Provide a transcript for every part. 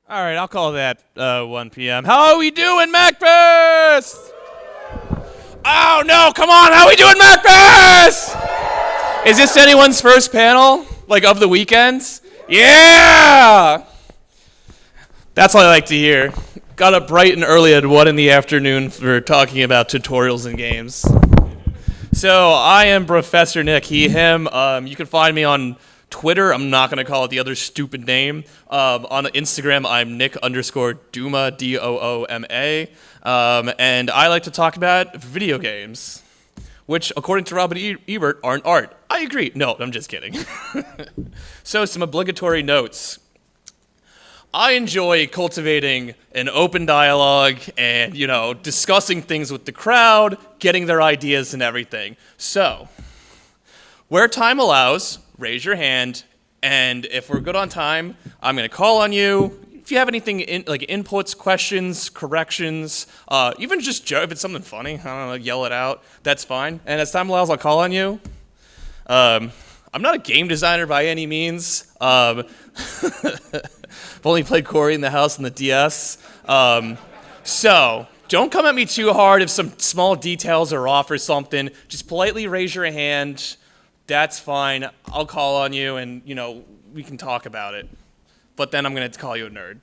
All right, I'll call that 1 p.m. How are we doing, MAGFest? Oh, no, come on. How are we doing, MAGFest? Is this anyone's first panel, like, of the weekends? Yeah! That's what I like to hear. Got up bright and early at 1 in the afternoon for talking about tutorials and games. So I am Professor Nick, he, him. You can find me on Twitter. I'm not going to call it the other stupid name. On Instagram, I'm Nick_Dooma, Dooma. And I like to talk about video games, which, according to Robert Ebert, aren't art. I agree. No, I'm just kidding. So some obligatory notes. I enjoy cultivating an open dialogue and, discussing things with the crowd, getting their ideas and everything. So, where time allows, raise your hand, and if we're good on time, I'm going to call on you. If you have anything like inputs, questions, corrections, even just if it's something funny, I don't know, yell it out, that's fine. And as time allows, I'll call on you. I'm not a game designer by any means. I've only played Corey in the House and the DS. So don't come at me too hard if some small details are off or something. Just politely raise your hand. That's fine. I'll call on you and, we can talk about it. But then I'm going to call you a nerd.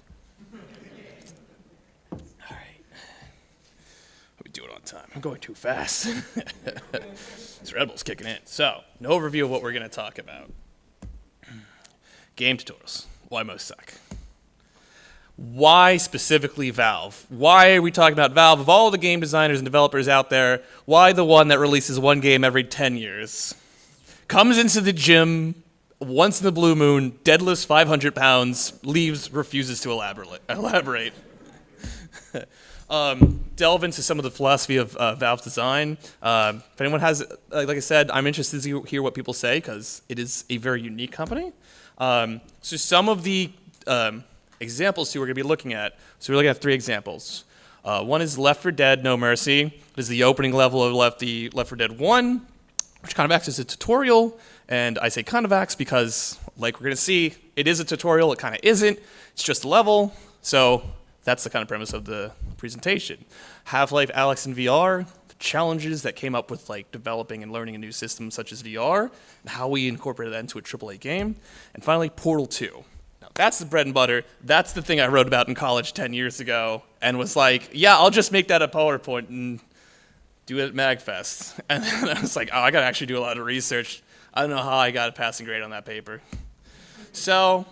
All right. We do it on time. I'm going too fast. This Red Bull's kicking in. So, an overview of what we're going to talk about. Game tutorials. Why most suck. Why specifically Valve? Why are we talking about Valve? Of all the game designers and developers out there, why the one that releases one game every 10 years? Comes into the gym once in the blue moon, deadlifts 500 pounds, leaves, refuses to elaborate. Delve into some of the philosophy of Valve's design. If anyone has, like I said, I'm interested to hear what people say because it is a very unique company. So some of the examples we're going to be looking at. So we're looking at 3 examples. One is Left 4 Dead No Mercy. It is the opening level of Left 4 Dead 1, which kind of acts as a tutorial. And I say kind of acts because, like we're going to see, it is a tutorial, it kind of isn't. It's just a level. So that's the kind of premise of the presentation. Half-Life Alyx in VR, the challenges that came up with developing and learning a new system such as VR, and how we incorporated that into a AAA game. And finally, Portal 2. Now, that's the bread and butter. That's the thing I wrote about in college 10 years ago and was like, yeah, I'll just make that a PowerPoint and do it at MAGFest. And then I was like, oh, I got to actually do a lot of research. I don't know how I got a passing grade on that paper. So,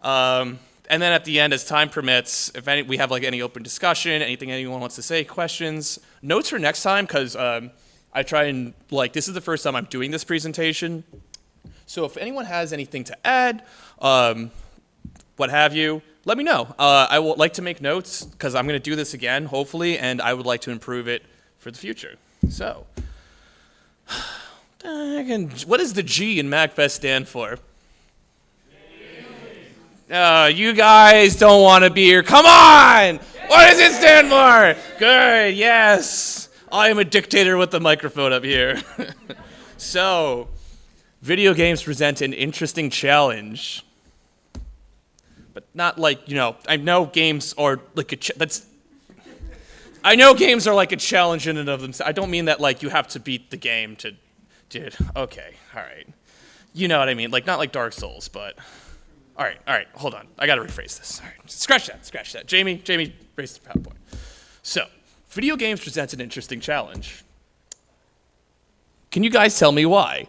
and then at the end, as time permits, if we have any open discussion, anything anyone wants to say, questions, notes for next time, because I try and, this is the first time I'm doing this presentation. So if anyone has anything to add, what have you, let me know. I would like to make notes, because I'm going to do this again, hopefully, and I would like to improve it for the future. So, what does the G in MAGFest stand for? You guys don't want to be here. Come on! What does it stand for? Good, yes. I am a dictator with the microphone up here. So, video games present an interesting challenge. But not I know games are I know games are like a challenge in and of themselves. I don't mean that you have to beat the game to... Dude, okay, all right. You know what I mean? Not like Dark Souls, but... All right, hold on. I gotta rephrase this. All right, scratch that. Jamie, raise the PowerPoint. So, video games present an interesting challenge. Can you guys tell me why?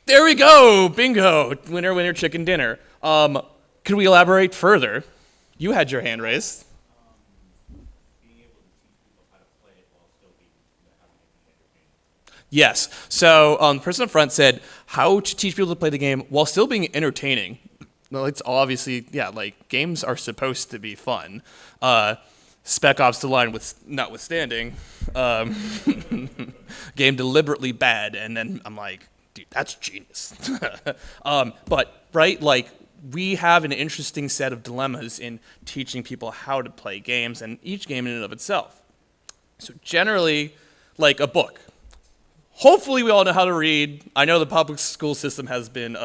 There we go, bingo. Winner, chicken dinner. Could we elaborate further? You had your hand raised. Yes. So the person up front said how to teach people to play the game while still being entertaining. Well, it's obviously, games are supposed to be fun. Spec Ops The Line notwithstanding, game deliberately bad, and then I'm like, dude, that's genius. But, right, we have an interesting set of dilemmas in teaching people how to play games, and each game in and of itself. So generally, a book. Hopefully we all know how to read. I know the public school system has been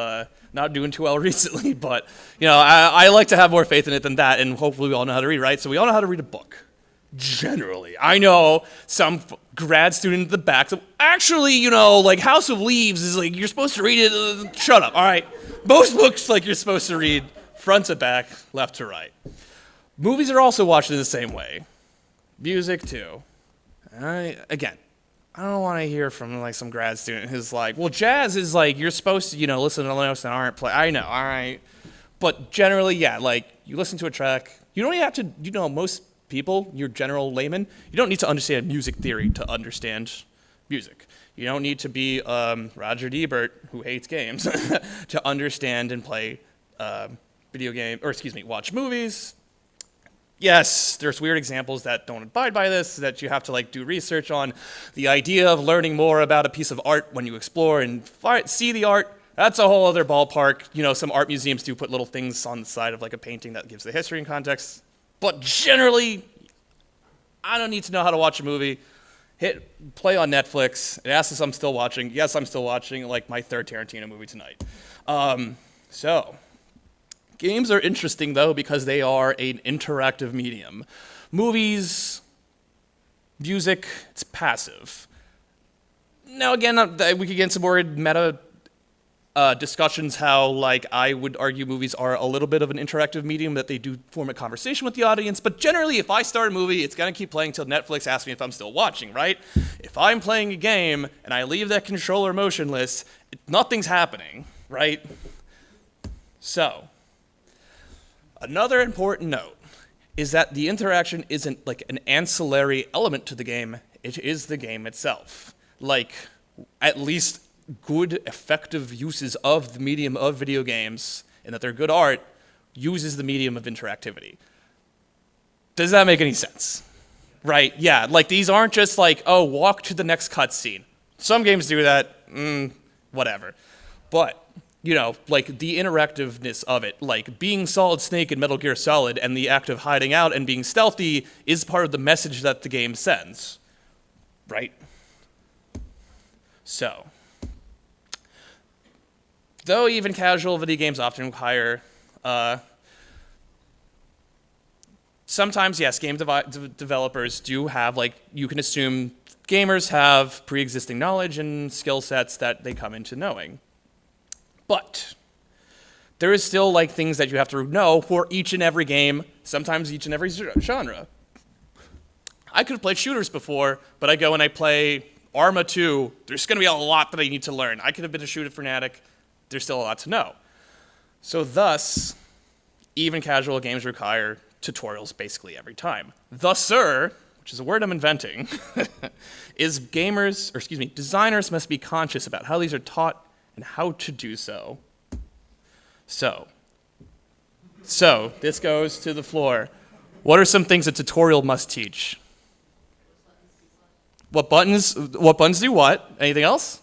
not doing too well recently, but I like to have more faith in it than that, and hopefully we all know how to read, right? So we all know how to read a book. Generally. I know some grad student in the back, so actually, like House of Leaves is like, you're supposed to read it, shut up, all right? Most books, like, you're supposed to read front to back, left to right. Movies are also watched in the same way. Music, too. Again, I don't want to hear from, like, some grad student who's like, well, jazz is like, you're supposed to, listen to notes that aren't play. I know, all right. But generally, yeah, like, you listen to a track, you don't have to, most people, your general layman, you don't need to understand music theory to understand music. You don't need to be Roger Ebert, who hates games, to understand and play watch movies. Yes, there's weird examples that don't abide by this, that you have to do research on. The idea of learning more about a piece of art when you explore and see the art, that's a whole other ballpark. Some art museums do put little things on the side of a painting that gives the history and context. But generally, I don't need to know how to watch a movie. Hit play on Netflix. It asks if I'm still watching. Yes, I'm still watching my third Tarantino movie tonight. So, games are interesting though because they are an interactive medium. Movies, music, it's passive. Now again, we could get into more meta discussions how, I would argue movies are a little bit of an interactive medium, that they do form a conversation with the audience, but generally, if I start a movie, it's gonna keep playing until Netflix asks me if I'm still watching, right? If I'm playing a game and I leave that controller motionless, nothing's happening, right? So, another important note is that the interaction isn't an ancillary element to the game, it is the game itself. At least good, effective uses of the medium of video games, and that they're good art, uses the medium of interactivity. Does that make any sense? Right, yeah, these aren't just walk to the next cutscene. Some games do that, whatever. But, the interactiveness of it, being Solid Snake in Metal Gear Solid and the act of hiding out and being stealthy is part of the message that the game sends, right? So, though even casual video games often require, sometimes, yes, game developers do have, you can assume gamers have pre-existing knowledge and skill sets that they come into knowing. But there is still, things that you have to know for each and every game, sometimes each and every genre. I could have played shooters before, but I go and I play Arma 2. There's going to be a lot that I need to learn. I could have been a shooter fanatic. There's still a lot to know. So thus, even casual games require tutorials basically every time. Thusser, which is a word I'm inventing, is designers must be conscious about how these are taught and how to do so. So this goes to the floor. What are some things a tutorial must teach? What buttons do what? Anything else?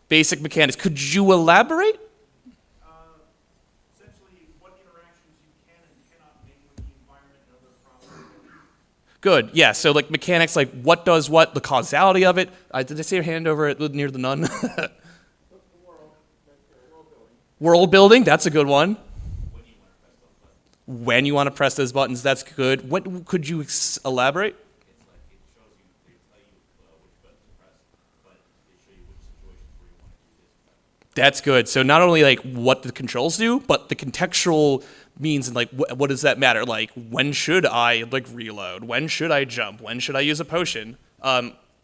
Basic mechanics. Could you elaborate? Essentially, what interactions you can and cannot make with the environment and other problems. Good. Yeah. So mechanics, what does what, the causality of it. Did they say your hand over it near the nun? World building. That's a good one. When you want to press those buttons, that's good. What could you elaborate? That's good. So not only what the controls do, but the contextual means and what does that matter? When should I reload? When should I jump? When should I use a potion?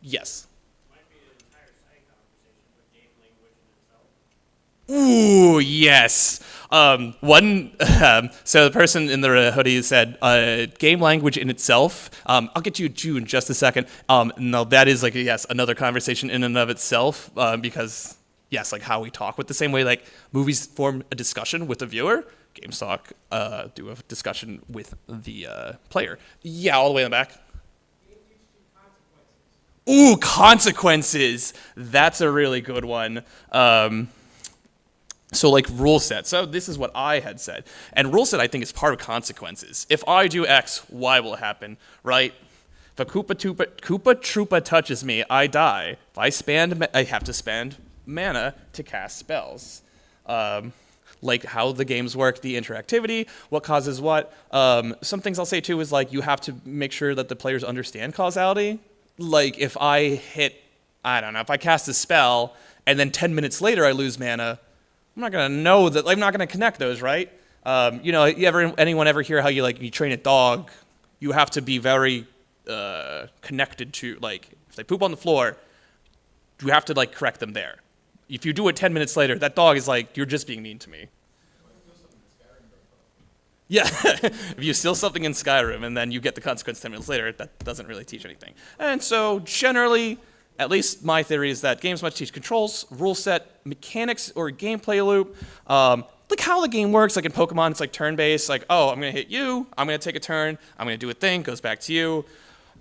Yes. Might be an entire side conversation with game language in itself. Ooh, yes. So the person in the hoodie said, game language in itself. I'll get to you in just a second. No, that is yes, another conversation in and of itself, because yes, how we talk with the same way movies form a discussion with the viewer, games talk do a discussion with the player. Yeah, all the way in the back. Ooh, consequences. That's a really good one. So rule set. So this is what I had said. And rule set I think is part of consequences. If I do X, Y will happen, right? If a Koopa Troopa touches me, I die. If I have to spend mana to cast spells. like how the games work, the interactivity, what causes what. Some things I'll say too is like you have to make sure that the players understand causality. Like if I don't know, if I cast a spell and then 10 minutes later I lose mana, I'm not gonna know that. Like, I'm not gonna connect those, right? Anyone ever hear how you train a dog? You have to be very connected to, like, if they poop on the floor, you have to like correct them there. If you do it 10 minutes later, that dog is like, you're just being mean to me. Yeah, if you steal something in Skyrim and then you get the consequence 10 minutes later, that doesn't really teach anything. And so generally, at least my theory is that games must teach controls, rule set, mechanics, or gameplay loop. Like how the game works. Like in Pokemon, it's like turn-based. Like, oh, I'm going to hit you. I'm going to take a turn. I'm going to do a thing. Goes back to you.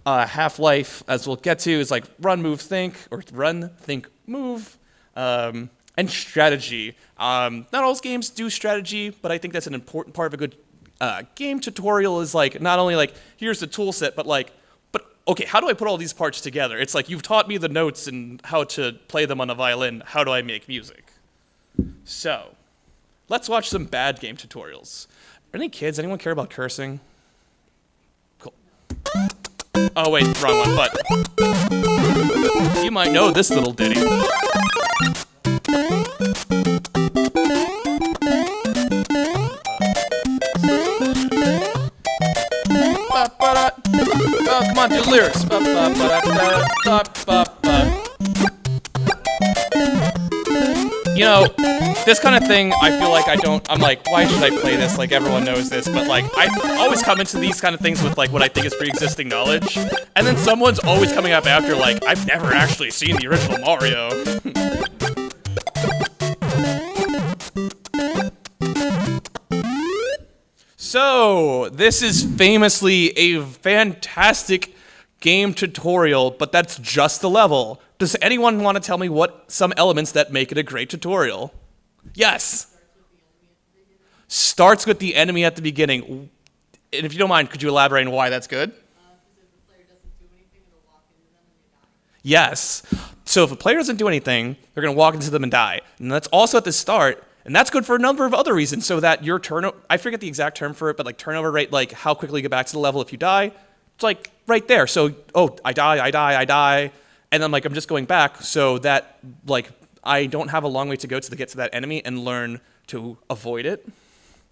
Half-Life, as we'll get to, is like run, move, think, or run, think, move. And strategy. Not all games do strategy, but I think that's an important part of a good game tutorial is like not only like here's the tool set, but okay, how do I put all these parts together? It's like you've taught me the notes and how to play them on a violin. How do I make music? So, let's watch some bad game tutorials. Are any kids? Anyone care about cursing? Cool. Oh wait, wrong one. But you might know this little ditty. Oh, come on, do the lyrics. You know, this kind of thing, I feel like I'm like, why should I play this? Like, everyone knows this, but like, I always come into these kind of things with like what I think is pre-existing knowledge, and then someone's always coming up after like, I've never actually seen the original Mario. So, this is famously a fantastic game tutorial, but that's just the level. Does anyone want to tell me what some elements that make it a great tutorial? Yes. Starts with the enemy at the beginning. And if you don't mind, could you elaborate on why that's good? Yes. So if a player doesn't do anything, they're going to walk into them and die. And that's also at the start. And that's good for a number of other reasons, so that your turnover, I forget the exact term for it, but like turnover rate, like how quickly you get back to the level if you die, it's like right there. So, oh, I die. And then like I'm just going back so that like I don't have a long way to go to get to that enemy and learn to avoid it.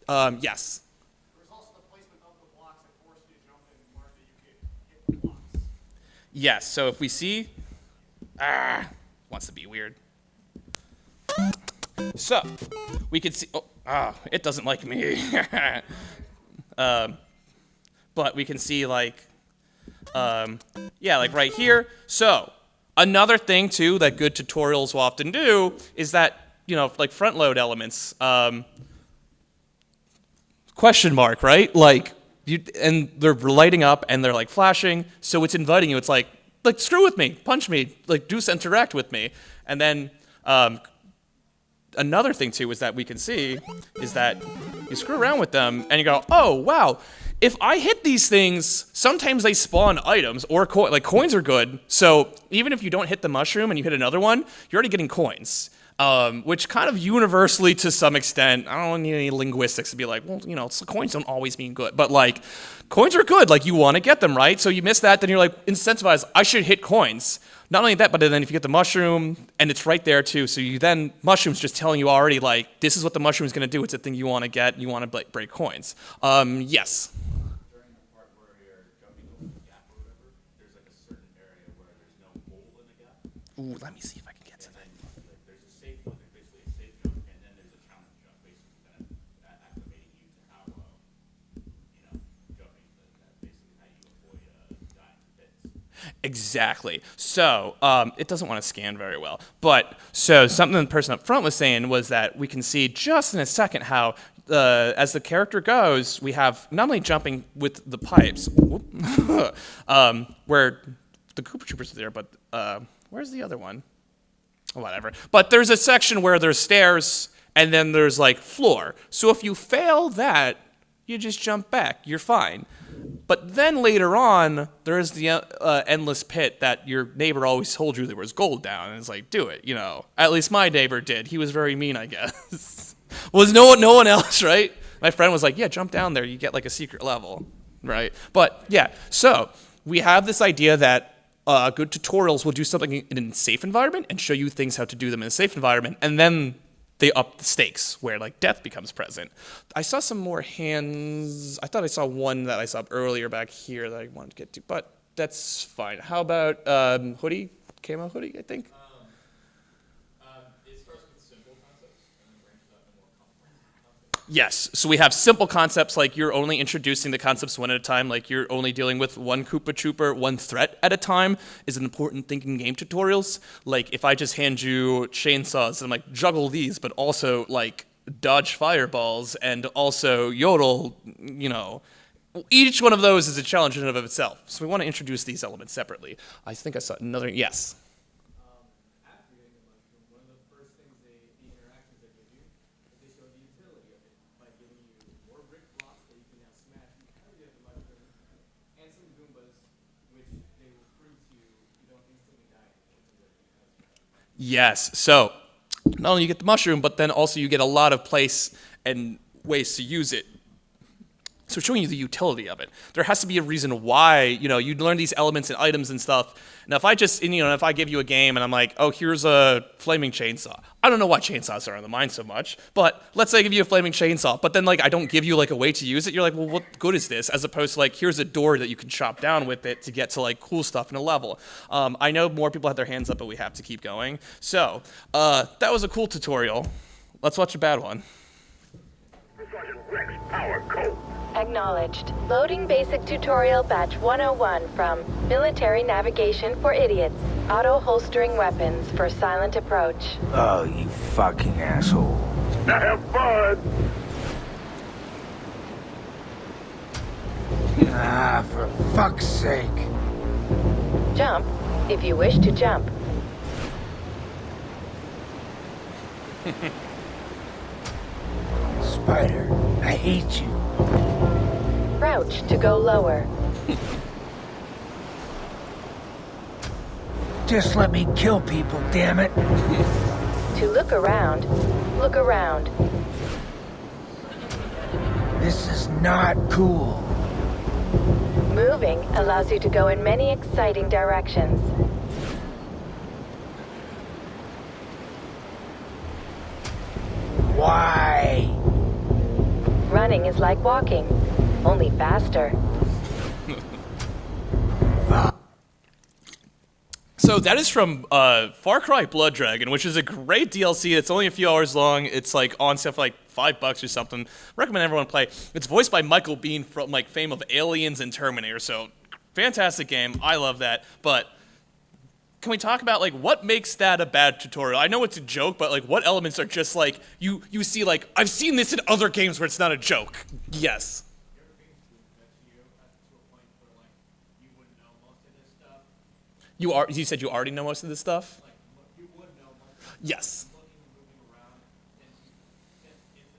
Yes. There's also the placement of the blocks that force you to jump in and mark that you can hit the blocks. Yes, so if we see, wants to be weird. So, we could see, it doesn't like me. But we can see like right here. So, another thing too that good tutorials will often do is that, like front load elements, question mark, right? Like, and they're lighting up and they're like flashing, so it's inviting you. It's like screw with me, punch me, like do interact with me. And then, another thing too is that we can see is that you screw around with them and you go, oh wow, if I hit these things, sometimes they spawn items or coins are good. So even if you don't hit the mushroom and you hit another one, you're already getting coins. Which kind of universally to some extent, I don't need any linguistics to be like, well, coins don't always mean good, but like coins are good. Like you want to get them, right? So you miss that, then you're like incentivized. I should hit coins. Not only that, but then if you get the mushroom, and it's right there too, so you then, mushroom's just telling you already, like, this is what the mushroom's going to do. It's a thing you want to get. You want to break coins. Yes. During the part where you're jumping over the gap or whatever, there's like a certain area where there's no hole in the gap. Ooh, let me see if I can get to that. There's a safe one, basically a safe jump, and then there's a challenge jump, basically that activating you to how, jumping, basically how you avoid dying to bits. Exactly. So, it doesn't want to scan very well. But, so something the person up front was saying was that we can see just in a second how, as the character goes, we have not only jumping with the pipes, where the Koopa Troopers are there, but where's the other one? Whatever. But there's a section where there's stairs, and then there's, like, floor. So if you fail that, you just jump back. You're fine. But then later on, there's the endless pit that your neighbor always told you there was gold down, and it's like, do it. At least my neighbor did. He was very mean, I guess. Was no one else, right? My friend was like, yeah, jump down there. You get like a secret level, right? But yeah, so we have this idea that good tutorials will do something in a safe environment and show you things how to do them in a safe environment, and then they up the stakes where like death becomes present. I saw some more hands. I thought I saw one that I saw earlier back here that I wanted to get to, but that's fine. How about hoodie, camo hoodie, I think? It starts with simple concepts and then branches out to more complex concepts. Yes, so we have simple concepts like you're only introducing the concepts one at a time, like you're only dealing with one Koopa Trooper, one threat at a time is an important thing in game tutorials. Like if I just hand you chainsaws and I'm like, juggle these, but also like dodge fireballs and also yodel, each one of those is a challenge in and of itself. So we want to introduce these elements separately. I think I saw another, yes. Activating the mushroom, one of the first things the interactions they give you is they show the utility of it by giving you more brick blocks that you can now smash because you have the mushroom, and some Goombas, which they will prove to you you don't instantly die because Yes, so not only you get the mushroom, but then also you get a lot of place and ways to use it. So showing you the utility of it. There has to be a reason why, you learn these elements and items and stuff. Now, if I just, if I give you a game and I'm like, oh, here's a flaming chainsaw. I don't know why chainsaws are on the mind so much, but let's say I give you a flaming chainsaw, but then like I don't give you like a way to use it. You're like, well, what good is this? As opposed to like, here's a door that you can chop down with it to get to like cool stuff in a level. I know more people have their hands up, but we have to keep going. So that was a cool tutorial. Let's watch a bad one. Acknowledged. Loading basic tutorial batch 101 from Military Navigation for Idiots. Auto holstering weapons for silent approach. Oh, you fucking asshole. Now have fun! Ah, for fuck's sake. Jump if you wish to jump. Spider, I hate you. Crouch to go lower. Just let me kill people, damn it. To look around, look around. This is not cool. Moving allows you to go in many exciting directions. Why? Running is like walking, only faster. So that is from Far Cry Blood Dragon, which is a great DLC. It's only a few hours long. It's like on sale for like $5 or something. Recommend everyone play. It's voiced by Michael Biehn from like fame of Aliens and Terminator. So fantastic game. I love that. But can we talk about like what makes that a bad tutorial? I know it's a joke, but like what elements are just like you see like I've seen this in other games where it's not a joke. Yes. You said you already know most of this stuff? you would know most of Yes. looking and moving around, and it's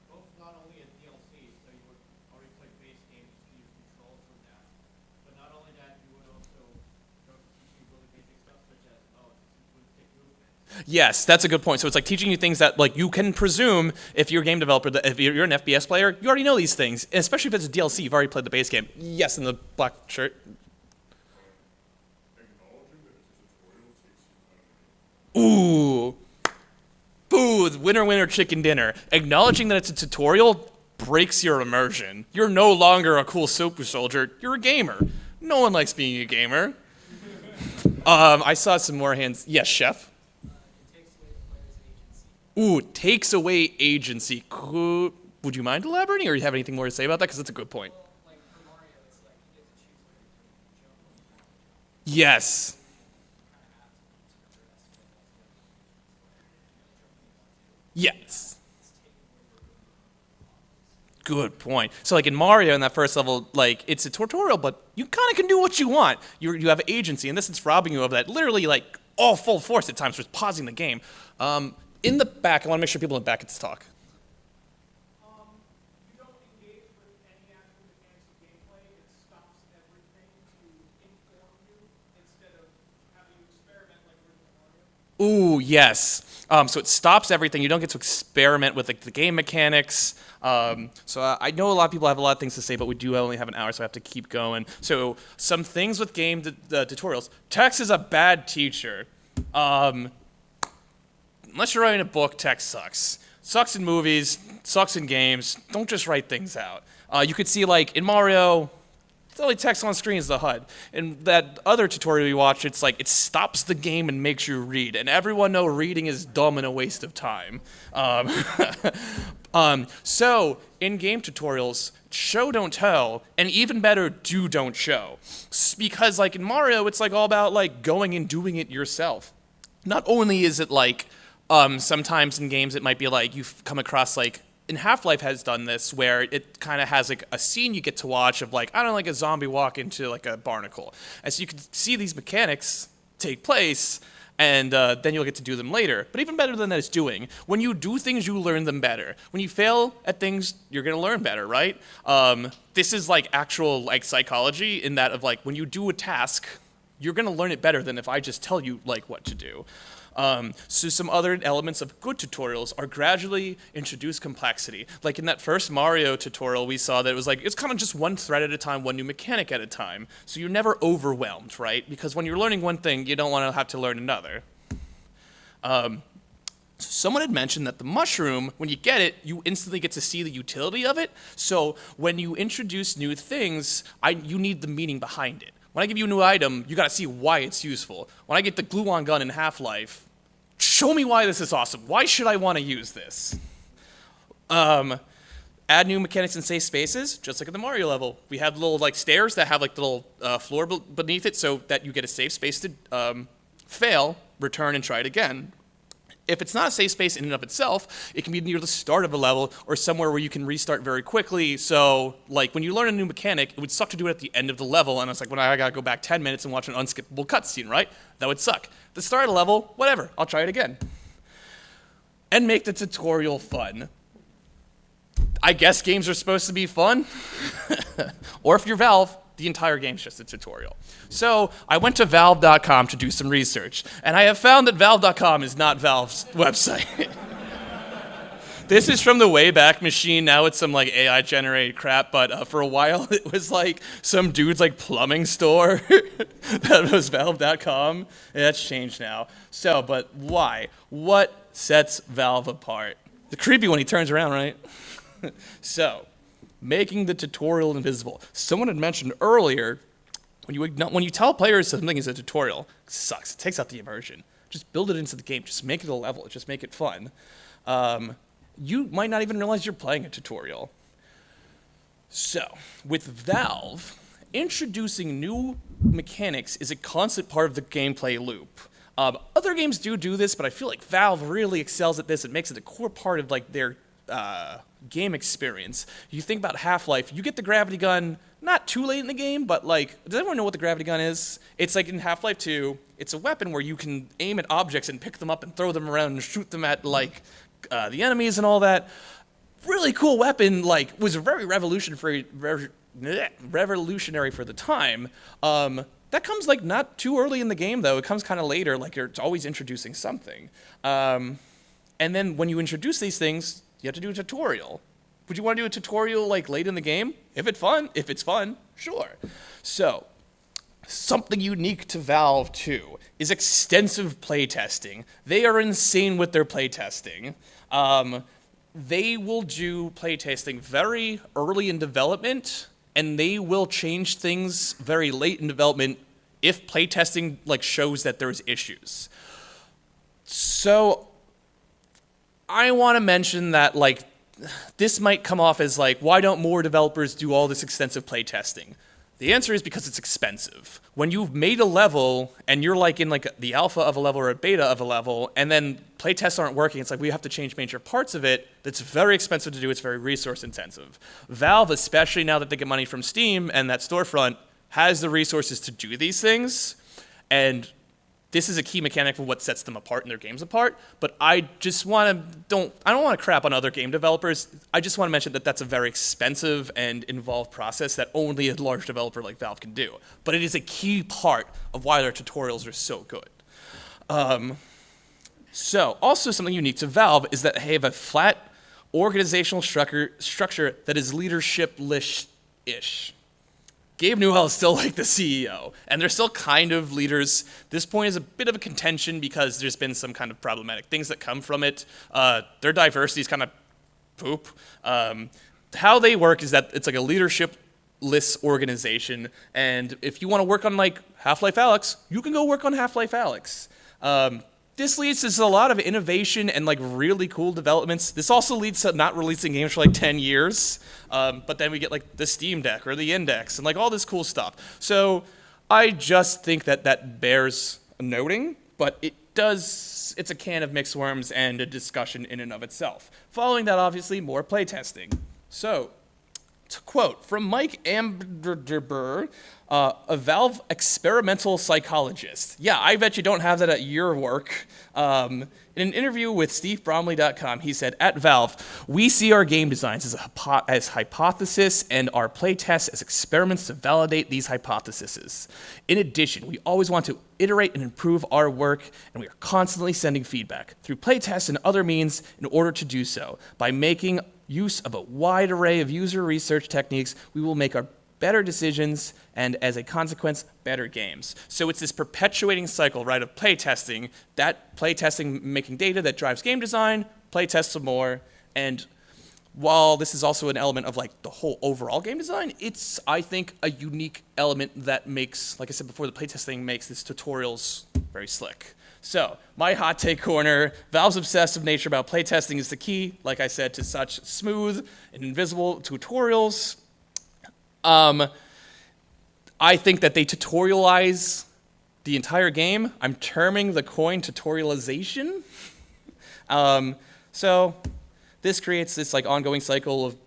both not only a DLC, so you would already play base games to use controls from that, but not only that, you would also go to teach you really basic stuff such as take movement. Yes, that's a good point. So it's like teaching you things that like you can presume if you're a game developer, that if you're an FPS player, you already know these things. And especially if it's a DLC, you've already played the base game. Yes, in the black shirt. Ooh. Boo, winner, winner, chicken dinner. Acknowledging that it's a tutorial breaks your immersion. You're no longer a cool super soldier. You're a gamer. No one likes being a gamer. I saw some more hands. Yes, chef? Ooh, takes away agency. Would you mind elaborating, or do you have anything more to say about that? Because that's a good point. Yes. Yes. Good point. So like in Mario in that first level, like it's a tutorial, but you kind of can do what you want. You have agency, and this is robbing you of that literally like all full force at times, just pausing the game. In the back, I want to make sure people in the back get to talk. You don't engage with Ooh, yes. So it stops everything. You don't get to experiment with like the game mechanics. I know a lot of people have a lot of things to say, but we do only have an hour, so I have to keep going. So some things with game tutorials. Text is a bad teacher. Unless you're writing a book, text sucks. Sucks in movies, sucks in games. Don't just write things out. You could see like in Mario, the only text on screen is the HUD. In that other tutorial you watch, it's like it stops the game and makes you read. And everyone knows reading is dumb and a waste of time. So in-game tutorials, show, don't tell, and even better, do, don't show. Because like in Mario, it's like all about like going and doing it yourself. Not only is it like sometimes in games it might be like you've come across like in Half-Life has done this where it kind of has like a scene you get to watch of like I don't know like a zombie walk into like a barnacle, and so you can see these mechanics take place, and then you'll get to do them later. But even better than that is doing. When you do things, you learn them better. When you fail at things, you're gonna learn better, right? This is like actual like psychology in that of like when you do a task, you're gonna learn it better than if I just tell you like what to do. So some other elements of good tutorials are gradually introduce complexity. Like in that first Mario tutorial, we saw that it was like, it's kind of just one thread at a time, one new mechanic at a time. So you're never overwhelmed, right? Because when you're learning one thing, you don't want to have to learn another. Someone had mentioned that the mushroom, when you get it, you instantly get to see the utility of it. So when you introduce new things, you need the meaning behind it. When I give you a new item, you gotta see why it's useful. When I get the gluon gun in Half-Life, show me why this is awesome. Why should I want to use this? Add new mechanics and safe spaces, just like in the Mario level. We have little like stairs that have like the little floor beneath it so that you get a safe space to fail, return, and try it again. If it's not a safe space in and of itself, it can be near the start of a level or somewhere where you can restart very quickly. So, like, when you learn a new mechanic, it would suck to do it at the end of the level, and it's like, when I gotta go back 10 minutes and watch an unskippable cutscene, right? That would suck. The start of the level, whatever, I'll try it again. And make the tutorial fun. I guess games are supposed to be fun. Or if you're Valve, the entire game's just a tutorial. So I went to Valve.com to do some research, and I have found that Valve.com is not Valve's website. This is from the Wayback Machine. Now it's some like AI-generated crap, but for a while it was like some dude's like plumbing store that was Valve.com. And that's changed now. So, but why? What sets Valve apart? The creepy when he turns around, right? So, making the tutorial invisible. Someone had mentioned earlier, when you tell players something is a tutorial, it sucks. It takes out the immersion. Just build it into the game. Just make it a level. Just make it fun. You might not even realize you're playing a tutorial. So, with Valve, introducing new mechanics is a constant part of the gameplay loop. Other games do this, but I feel like Valve really excels at this. It makes it a core part of like their game experience. You think about Half-Life, you get the gravity gun not too late in the game, but like, does everyone know what the gravity gun is? It's like in Half-Life 2, it's a weapon where you can aim at objects and pick them up and throw them around and shoot them at like the enemies and all that. Really cool weapon, like was very revolutionary for the time. That comes like not too early in the game though. It comes kind of later, like it's always introducing something. And then when you introduce these things, you have to do a tutorial. Would you want to do a tutorial like late in the game? If it's fun, sure. So, something unique to Valve too is extensive playtesting. They are insane with their playtesting. They will do playtesting very early in development, and they will change things very late in development if playtesting like shows that there's issues. So, I want to mention that like this might come off as like, why don't more developers do all this extensive playtesting? The answer is because it's expensive. When you've made a level and you're like in like the alpha of a level or a beta of a level, and then playtests aren't working, it's like we have to change major parts of it. That's very expensive to do. It's very resource intensive. Valve, especially now that they get money from Steam and that storefront, has the resources to do these things, and this is a key mechanic for what sets them apart and their games apart, but I don't want to crap on other game developers. I just want to mention that that's a very expensive and involved process that only a large developer like Valve can do. But it is a key part of why their tutorials are so good. So, also something unique to Valve is that they have a flat organizational structure that is leadership-ish. Gabe Newell is still like the CEO, and they're still kind of leaders. This point is a bit of a contention because there's been some kind of problematic things that come from it. Their diversity is kind of poop. How they work is that it's like a leadership-less organization, and if you want to work on like Half-Life Alyx, you can go work on Half-Life Alyx. This leads to a lot of innovation and like really cool developments. This also leads to not releasing games for like 10 years, but then we get like the Steam Deck or the Index and like all this cool stuff. So I just think that that bears noting, but it's a can of mixed worms and a discussion in and of itself. Following that, obviously, more playtesting. So, to quote from Mike Amberder, a Valve experimental psychologist. Yeah, I bet you don't have that at your work. In an interview with SteveBromley.com, he said, "At Valve, we see our game designs as hypothesis and our playtests as experiments to validate these hypotheses. In addition, we always want to iterate and improve our work, and we are constantly sending feedback through playtests and other means in order to do so. By making use of a wide array of user research techniques, we will make our better decisions, and as a consequence, better games." So it's this perpetuating cycle, right, of playtesting, that playtesting making data that drives game design, playtest some more, and while this is also an element of like the whole overall game design, it's, I think, a unique element that makes, like I said before, the playtesting makes these tutorials very slick. So, my hot take corner, Valve's obsessive nature about playtesting is the key, like I said, to such smooth and invisible tutorials. I think that they tutorialize the entire game. I'm terming the coin tutorialization. So, this creates this like ongoing cycle of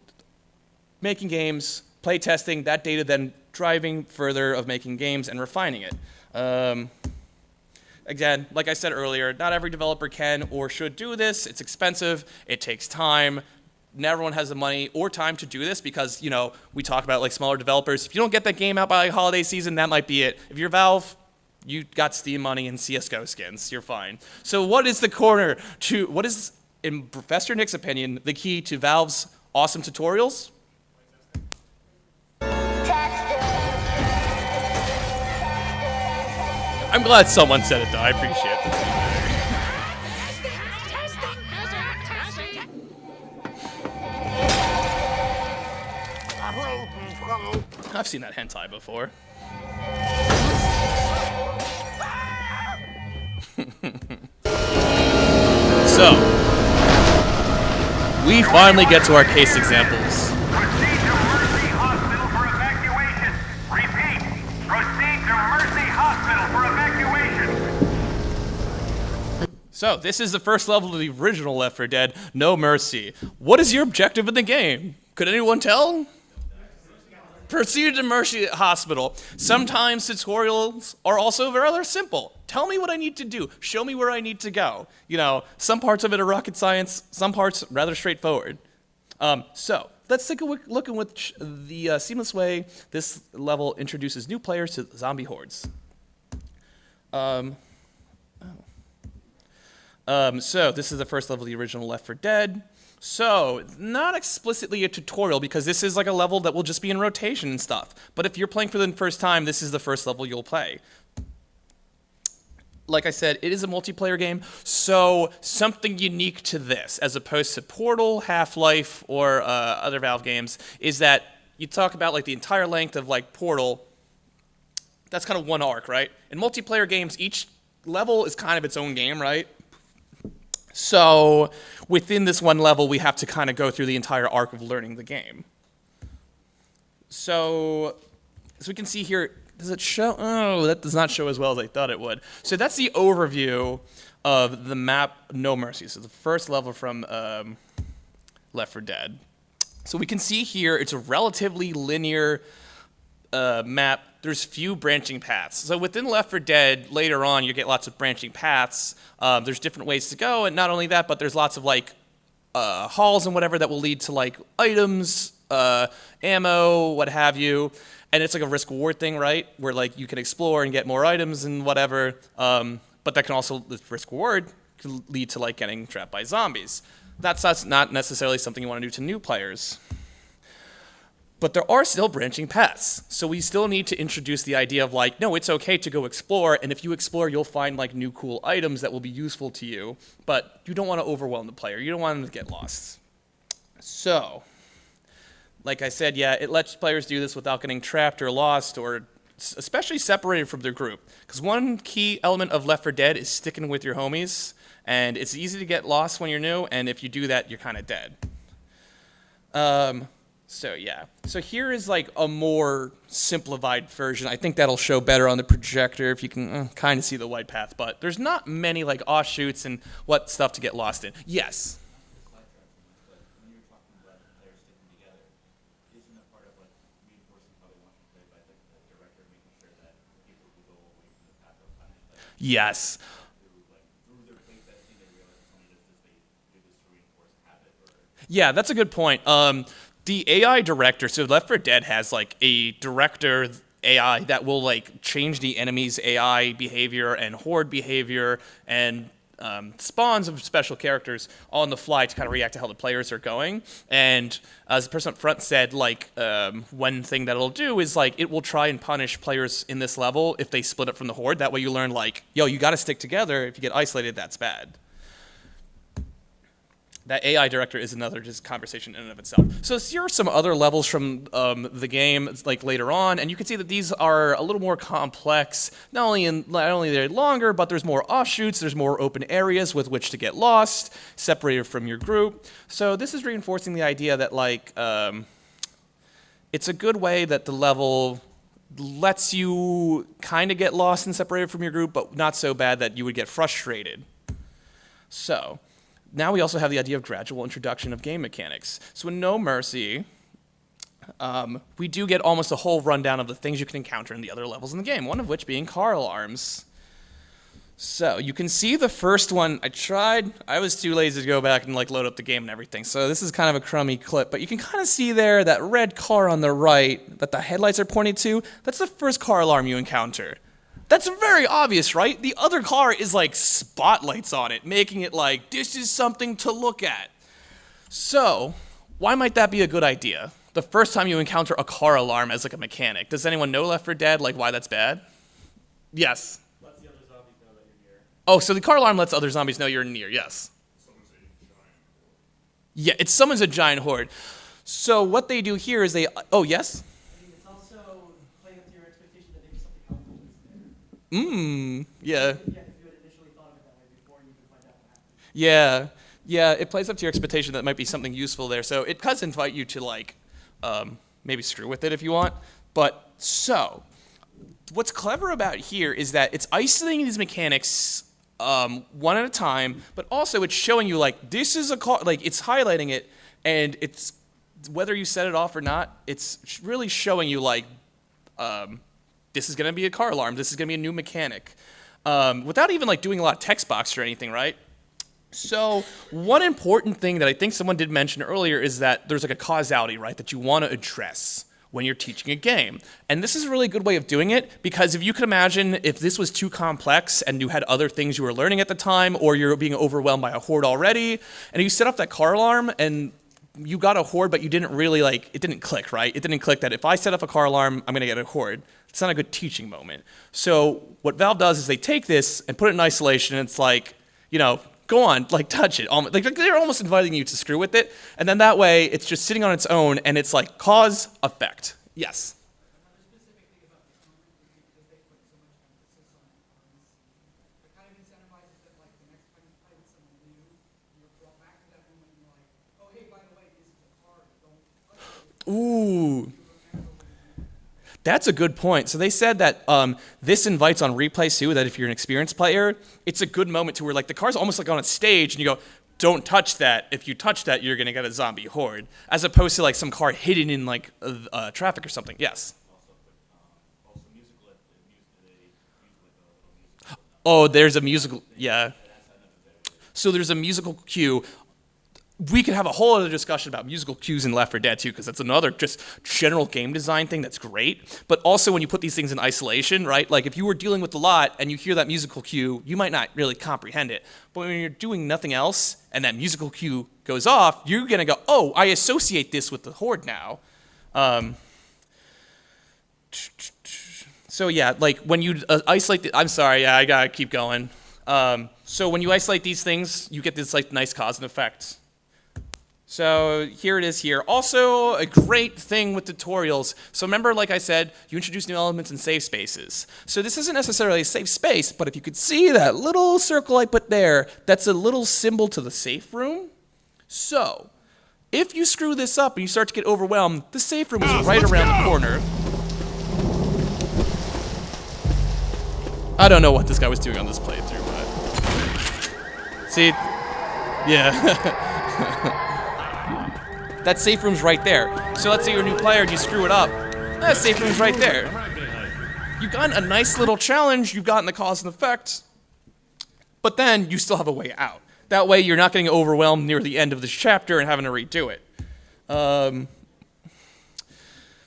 making games, playtesting, that data then driving further of making games and refining it. Again, like I said earlier, not every developer can or should do this. It's expensive. It takes time. Not everyone has the money or time to do this because, you know, we talk about like smaller developers. If you don't get that game out by like, holiday season, that might be it. If you're Valve, you got Steam money and CSGO skins. You're fine. So what is what is, in Professor Nick's opinion, the key to Valve's awesome tutorials? I'm glad someone said it, though. I appreciate the feedback. I've seen that hentai before. So, we finally get to our case examples. Proceed to Mercy Hospital for evacuation. Repeat, proceed to Mercy Hospital for evacuation. So, this is the first level of the original Left 4 Dead, No Mercy. What is your objective in the game? Could anyone tell? Proceed to Mercy Hospital. Sometimes tutorials are also rather simple. Tell me what I need to do. Show me where I need to go. You know, some parts of it are rocket science, some parts rather straightforward. So, let's take a look at which the seamless way this level introduces new players to zombie hordes. So, this is the first level of the original Left 4 Dead. So, not explicitly a tutorial because this is like a level that will just be in rotation and stuff. But if you're playing for the first time, this is the first level you'll play. Like I said, it is a multiplayer game, so something unique to this, as opposed to Portal, Half-Life, or other Valve games, is that you talk about like the entire length of like Portal. That's kind of one arc, right? In multiplayer games, each level is kind of its own game, right? So within this one level, we have to kind of go through the entire arc of learning the game. So as we can see here, does it show? Oh, that does not show as well as I thought it would. So that's the overview of the map No Mercy. So the first level from Left 4 Dead. So we can see here it's a relatively linear map. There's few branching paths. So within Left 4 Dead, later on, you get lots of branching paths. There's different ways to go, and not only that, but there's lots of like halls and whatever that will lead to like items, ammo, what have you. And it's like a risk-reward thing, right? Where like you can explore and get more items and whatever. But that can also, the risk-reward could lead to like getting trapped by zombies. That's not necessarily something you want to do to new players. But there are still branching paths. So we still need to introduce the idea of like, no, it's okay to go explore, and if you explore, you'll find like new cool items that will be useful to you, but you don't want to overwhelm the player. You don't want them to get lost. So, like I said, yeah, it lets players do this without getting trapped or lost or especially separated from their group. Because one key element of Left 4 Dead is sticking with your homies, and it's easy to get lost when you're new, and if you do that, you're kind of dead. So yeah, so here is like a more simplified version. I think that'll show better on the projector if you can kind of see the white path, but there's not many like offshoots and what stuff to get lost in. Yes? But when you're talking about the players sticking together, isn't a part of like reinforcing how they want to play by the director making sure that people who go away from the path are punished? Like, Yes. through their playtesting, they realize it's only just they do this to reinforce habit or. Yeah, that's a good point. The AI director, so Left 4 Dead has like a director AI that will like change the enemy's AI behavior and horde behavior and spawns of special characters on the fly to kind of react to how the players are going. And as the person up front said, like one thing that it'll do is like it will try and punish players in this level if they split up from the horde. That way you learn like, yo, you got to stick together. If you get isolated, that's bad. That AI director is another just conversation in and of itself. So here are some other levels from the game, like later on, and you can see that these are a little more complex. Not only they're longer, but there's more offshoots. There's more open areas with which to get lost, separated from your group. So this is reinforcing the idea that like it's a good way that the level lets you kind of get lost and separated from your group, but not so bad that you would get frustrated. So. Now we also have the idea of gradual introduction of game mechanics. So in No Mercy, we do get almost a whole rundown of the things you can encounter in the other levels in the game, one of which being car alarms. So you can see the first one. I was too lazy to go back and like load up the game and everything, so this is kind of a crummy clip, but you can kind of see there that red car on the right that the headlights are pointing to, that's the first car alarm you encounter. That's very obvious, right? The other car is like spotlights on it, making it like, this is something to look at. So, why might that be a good idea? The first time you encounter a car alarm as like a mechanic. Does anyone know Left 4 Dead, like why that's bad? Yes. Lets the other zombies know that you're near. Oh, so the car alarm lets other zombies know you're near, yes. Yeah, it summons a giant horde. So what they do here is oh, yes? I mean, it's also playing up to your expectation that maybe something helpful is there. Yeah. Yeah, if you had initially thought of it that way before you even find out what happened. Yeah, it plays up to your expectation that might be something useful there. So it does invite you to like maybe screw with it if you want. But so what's clever about here is that it's isolating these mechanics one at a time, but also it's showing you like this is a car, like it's highlighting it, and it's whether you set it off or not, it's really showing you like this is going to be a car alarm. This is going to be a new mechanic. Without even like doing a lot of text box or anything, right? So one important thing that I think someone did mention earlier is that there's like a causality, right, that you want to address when you're teaching a game. And this is a really good way of doing it because if you could imagine if this was too complex and you had other things you were learning at the time or you're being overwhelmed by a horde already, and you set up that car alarm and you got a horde, but you didn't really like, it didn't click, right? It didn't click that if I set up a car alarm, I'm going to get a horde. It's not a good teaching moment. So what Valve does is they take this and put it in isolation, and it's like, you know, go on, like touch it. Like they're almost inviting you to screw with it. And then that way it's just sitting on its own and it's like cause, effect. Yes? Another specific thing about the comment is because they put so much emphasis on it kind of incentivizes that like the next time you play with someone new, you're brought back to that moment and you're like, oh hey, by the way, this is a car, don't touch it. Ooh. That's a good point. So they said that this invites on replay too, that if you're an experienced player, it's a good moment to where like the car's almost like on a stage and you go, don't touch that. If you touch that, you're going to get a zombie horde. As opposed to like some car hidden in like traffic or something. Yes? Also musical, they use like a musical. Oh, there's a musical, yeah. So there's a musical cue. we could have a whole other discussion about musical cues in Left 4 Dead 2, because that's another just general game design thing that's great. But also when you put these things in isolation, right? Like if you were dealing with a lot and you hear that musical cue, you might not really comprehend it. But when you're doing nothing else and that musical cue goes off, you're gonna go, oh, I associate this with the Horde now. So yeah, like when you isolate, I'm sorry, yeah, I gotta keep going. So when you isolate these things, you get this like nice cause and effect. So here it is here. Also, a great thing with tutorials. So remember, like I said, you introduce new elements in safe spaces. So this isn't necessarily a safe space, but if you could see that little circle I put there, that's a little symbol to the safe room. So if you screw this up and you start to get overwhelmed, the safe room is right around the corner. I don't know what this guy was doing on this playthrough, but... See? Yeah. That safe room's right there. So let's say you're a new player and you screw it up. That safe room's right there. You've gotten a nice little challenge, you've gotten the cause and effect, but then you still have a way out. That way you're not getting overwhelmed near the end of this chapter and having to redo it.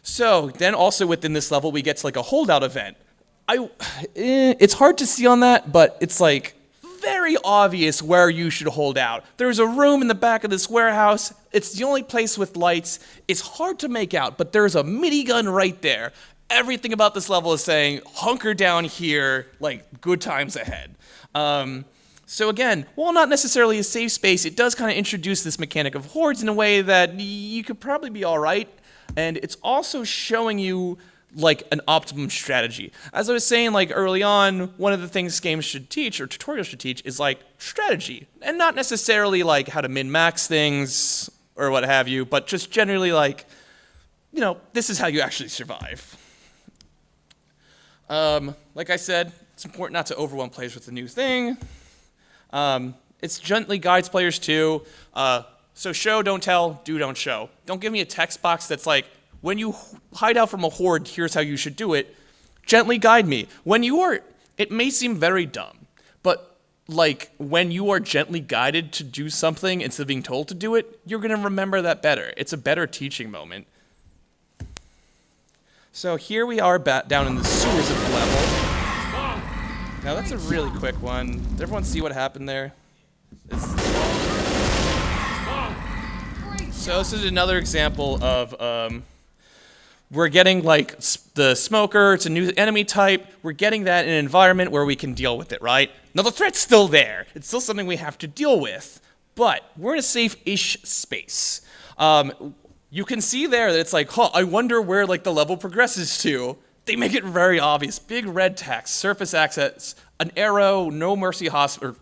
So then also within this level we get to like a holdout event. It's hard to see on that, but it's like very obvious where you should hold out. There's a room in the back of this warehouse. It's the only place with lights. It's hard to make out, but there's a minigun right there. Everything about this level is saying, hunker down here, like good times ahead. So again, while not necessarily a safe space, it does kind of introduce this mechanic of hordes in a way that you could probably be all right. And it's also showing you like an optimum strategy. As I was saying like early on, one of the things games should teach or tutorials should teach is like strategy, and not necessarily like how to min-max things or what have you, but just generally like, you know, this is how you actually survive. Like I said, it's important not to overwhelm players with a new thing. It gently guides players too. So show, don't tell, do, don't show. Don't give me a text box that's like, when you hide out from a horde, here's how you should do it. Gently guide me. When you are, it may seem very dumb, but like when you are gently guided to do something instead of being told to do it, you're gonna remember that better. It's a better teaching moment. So here we are down in the sewers of the level. Now that's a really quick one. Did everyone see what happened there? So this is another example of we're getting like the smoker, it's a new enemy type, we're getting that in an environment where we can deal with it, right? Now the threat's still there, it's still something we have to deal with, but we're in a safe-ish space. You can see there that it's like, huh, I wonder where like the level progresses to. They make it very obvious, big red text, surface access, an arrow, no Mercy Hospital,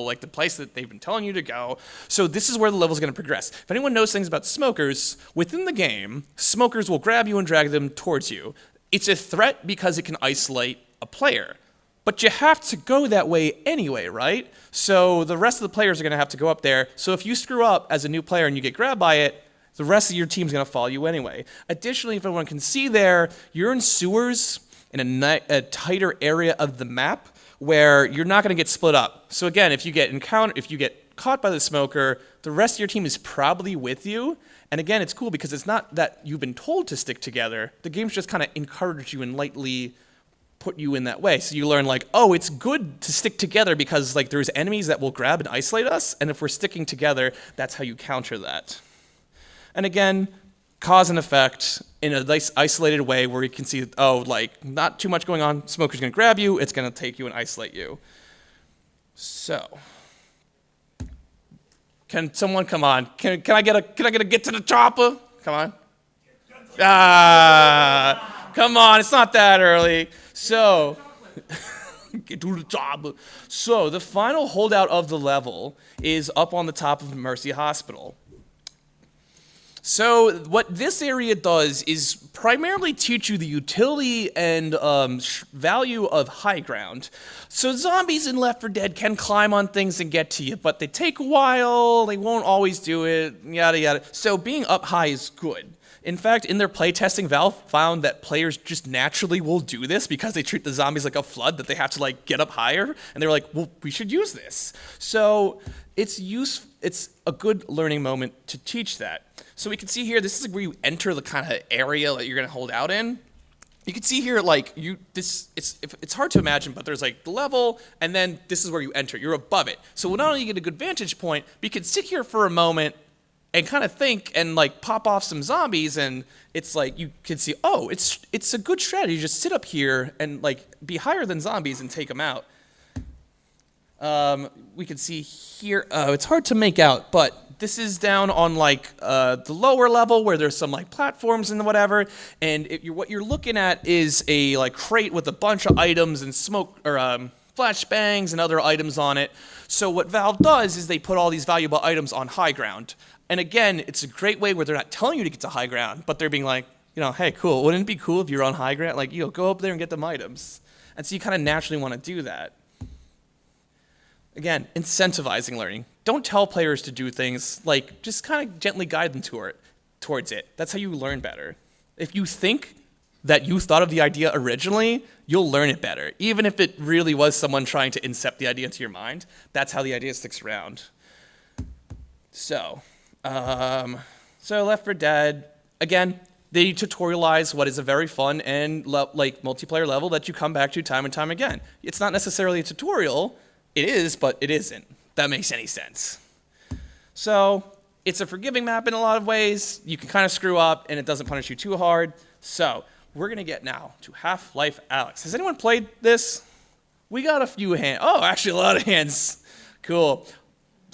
like the place that they've been telling you to go. So this is where the level's gonna progress. If anyone knows things about smokers, within the game, smokers will grab you and drag them towards you. It's a threat because it can isolate a player. But you have to go that way anyway, right? So the rest of the players are gonna have to go up there. So if you screw up as a new player and you get grabbed by it, the rest of your team's gonna follow you anyway. Additionally, if everyone can see there, you're in sewers in a tighter area of the map where you're not gonna get split up. So again, if you get caught by the smoker, the rest of your team is probably with you. And again, it's cool because it's not that you've been told to stick together. The game's just kind of encouraged you and lightly put you in that way. So you learn like, oh, it's good to stick together because like there's enemies that will grab and isolate us. And if we're sticking together, that's how you counter that. And again, cause and effect in a nice isolated way where you can see, oh, like not too much going on, smoker's gonna grab you, it's gonna take you and isolate you. So, can someone come on? Can I get a get to the chopper? Come on. Come on, it's not that early. So, get to the chopper. So the final holdout of the level is up on the top of Mercy Hospital. So what this area does is primarily teach you the utility and value of high ground. So zombies in Left 4 Dead can climb on things and get to you, but they take a while, they won't always do it, yada yada. So being up high is good. In fact, in their playtesting, Valve found that players just naturally will do this because they treat the zombies like a flood that they have to like get up higher, and they're like, well, we should use this. So it's useful. it's a good learning moment to teach that. So we can see here, this is where you enter the kind of area that you're going to hold out in. You can see here, like, it's hard to imagine, but there's like the level, and then this is where you enter. You're above it. So not only you get a good vantage point, but you can sit here for a moment and kind of think and like pop off some zombies, and it's like you can see, oh, it's a good strategy. Just sit up here and like be higher than zombies and take them out. We can see here, it's hard to make out, but this is down on like the lower level where there's some like platforms and whatever, and what you're looking at is a like crate with a bunch of items and smoke or flashbangs and other items on it. So what Valve does is they put all these valuable items on high ground. And again, it's a great way where they're not telling you to get to high ground, but they're being like, hey, cool, wouldn't it be cool if you're on high ground? Like, go up there and get them items. And so you kind of naturally want to do that. Again, incentivizing learning. Don't tell players to do things, like just kind of gently guide them towards it. That's how you learn better. If you think that you thought of the idea originally, you'll learn it better. Even if it really was someone trying to incept the idea into your mind, that's how the idea sticks around. So Left 4 Dead, again, they tutorialize what is a very fun and like multiplayer level that you come back to time and time again. It's not necessarily a tutorial. It is, but it isn't. That makes any sense. So it's a forgiving map in a lot of ways. You can kind of screw up, and it doesn't punish you too hard. So we're going to get now to Half-Life Alyx. Has anyone played this? We got a few hands. Oh, actually, a lot of hands. Cool.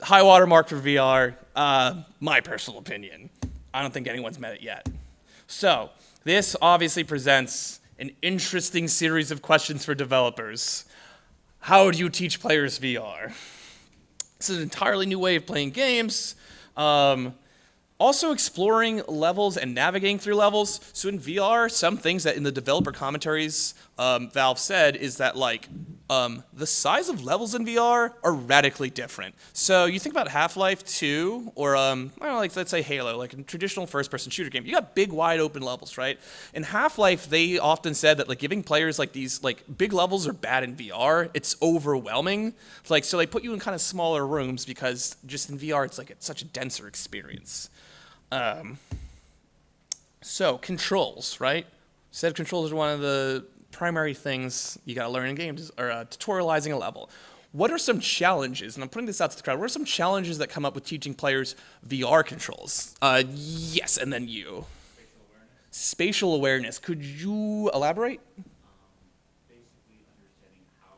High water mark for VR. My personal opinion. I don't think anyone's met it yet. So this obviously presents an interesting series of questions for developers. How do you teach players VR? This is an entirely new way of playing games. Also exploring levels and navigating through levels. So in VR, some things that in the developer commentaries Valve said is that like the size of levels in VR are radically different. So you think about Half-Life 2 or I don't know, like let's say Halo, like a traditional first-person shooter game. You got big, wide open levels, right? In Half-Life, they often said that like giving players like these like big levels are bad in VR. It's overwhelming. Like so they put you in kind of smaller rooms because just in VR it's such a denser experience. So controls, right? Said controls are one of the primary things you gotta learn in games, or tutorializing a level. What are some challenges, and I'm putting this out to the crowd, what are some challenges that come up with teaching players VR controls? Yes, and then you. Spatial awareness. Could you elaborate? Basically understanding how,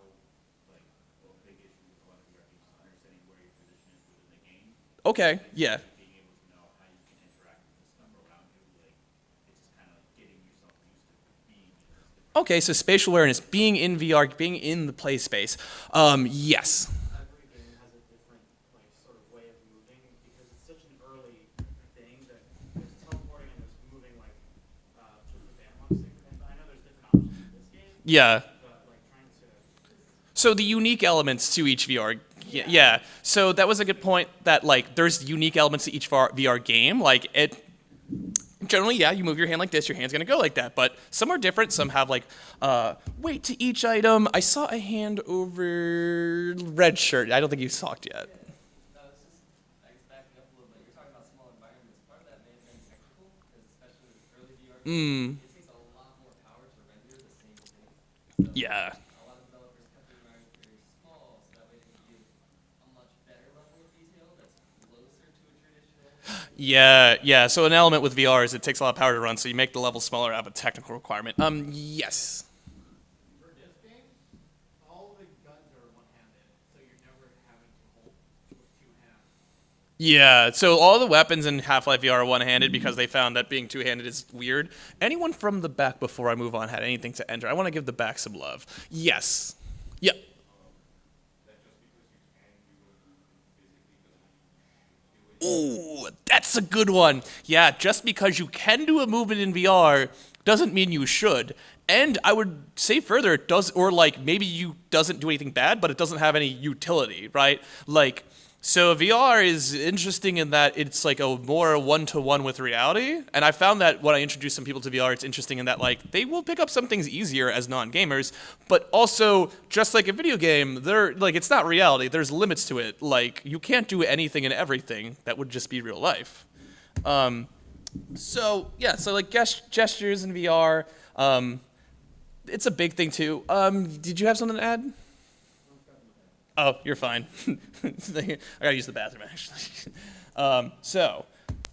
like, well, a big issue with a lot of VR games is understanding where your position is within the game. Okay, yeah. Being able to know how you can interact with the stuff around you, like, it's just kind of like getting yourself used to being in this different. Okay, so spatial awareness, being in VR, being in the play space. Yes. Every game has a different like sort of way of moving because it's such an early thing that there's teleporting and there's moving like with the analog stick. And I know there's different options in this game, Yeah. but like trying to So the unique elements to each VR, yeah. So that was a good point. That like there's unique elements to each VR game. Like it, generally, yeah, you move your hand like this, your hand's gonna go like that. But some are different. Some have like weight to each item. I saw a hand over red shirt. I don't think you talked yet. No, it's just, I guess backing up a little bit, you're talking about small environments. Part of that may have been technical, because especially with early VR games, it takes a lot more power to render the same thing. So Yeah. a lot of developers cut the environment very small, so that way they can give a much better level of detail that's closer to a traditional. Yeah. So an element with VR is it takes a lot of power to run. So you make the level smaller out of a technical requirement. Yes. For this game, all the guns are one-handed, so you're never having to hold with two hands. Yeah, so all the weapons in Half-Life VR are one-handed because they found that being two-handed is weird. Anyone from the back before I move on had anything to enter? I want to give the back some love. Yes. Yep. Ooh, that's a good one. Yeah, just because you can do a movement in VR doesn't mean you should. And I would say further, it does, or like maybe you doesn't do anything bad, but it doesn't have any utility, right? Like So VR is interesting in that it's like a more one-to-one with reality, and I found that when I introduce some people to VR, it's interesting in that like they will pick up some things easier as non-gamers, but also just like a video game, they're like it's not reality. There's limits to it. Like you can't do anything and everything that would just be real life. So yeah, so like gestures in VR, it's a big thing too. Did you have something to add? Oh, you're fine. I gotta use the bathroom, actually. So,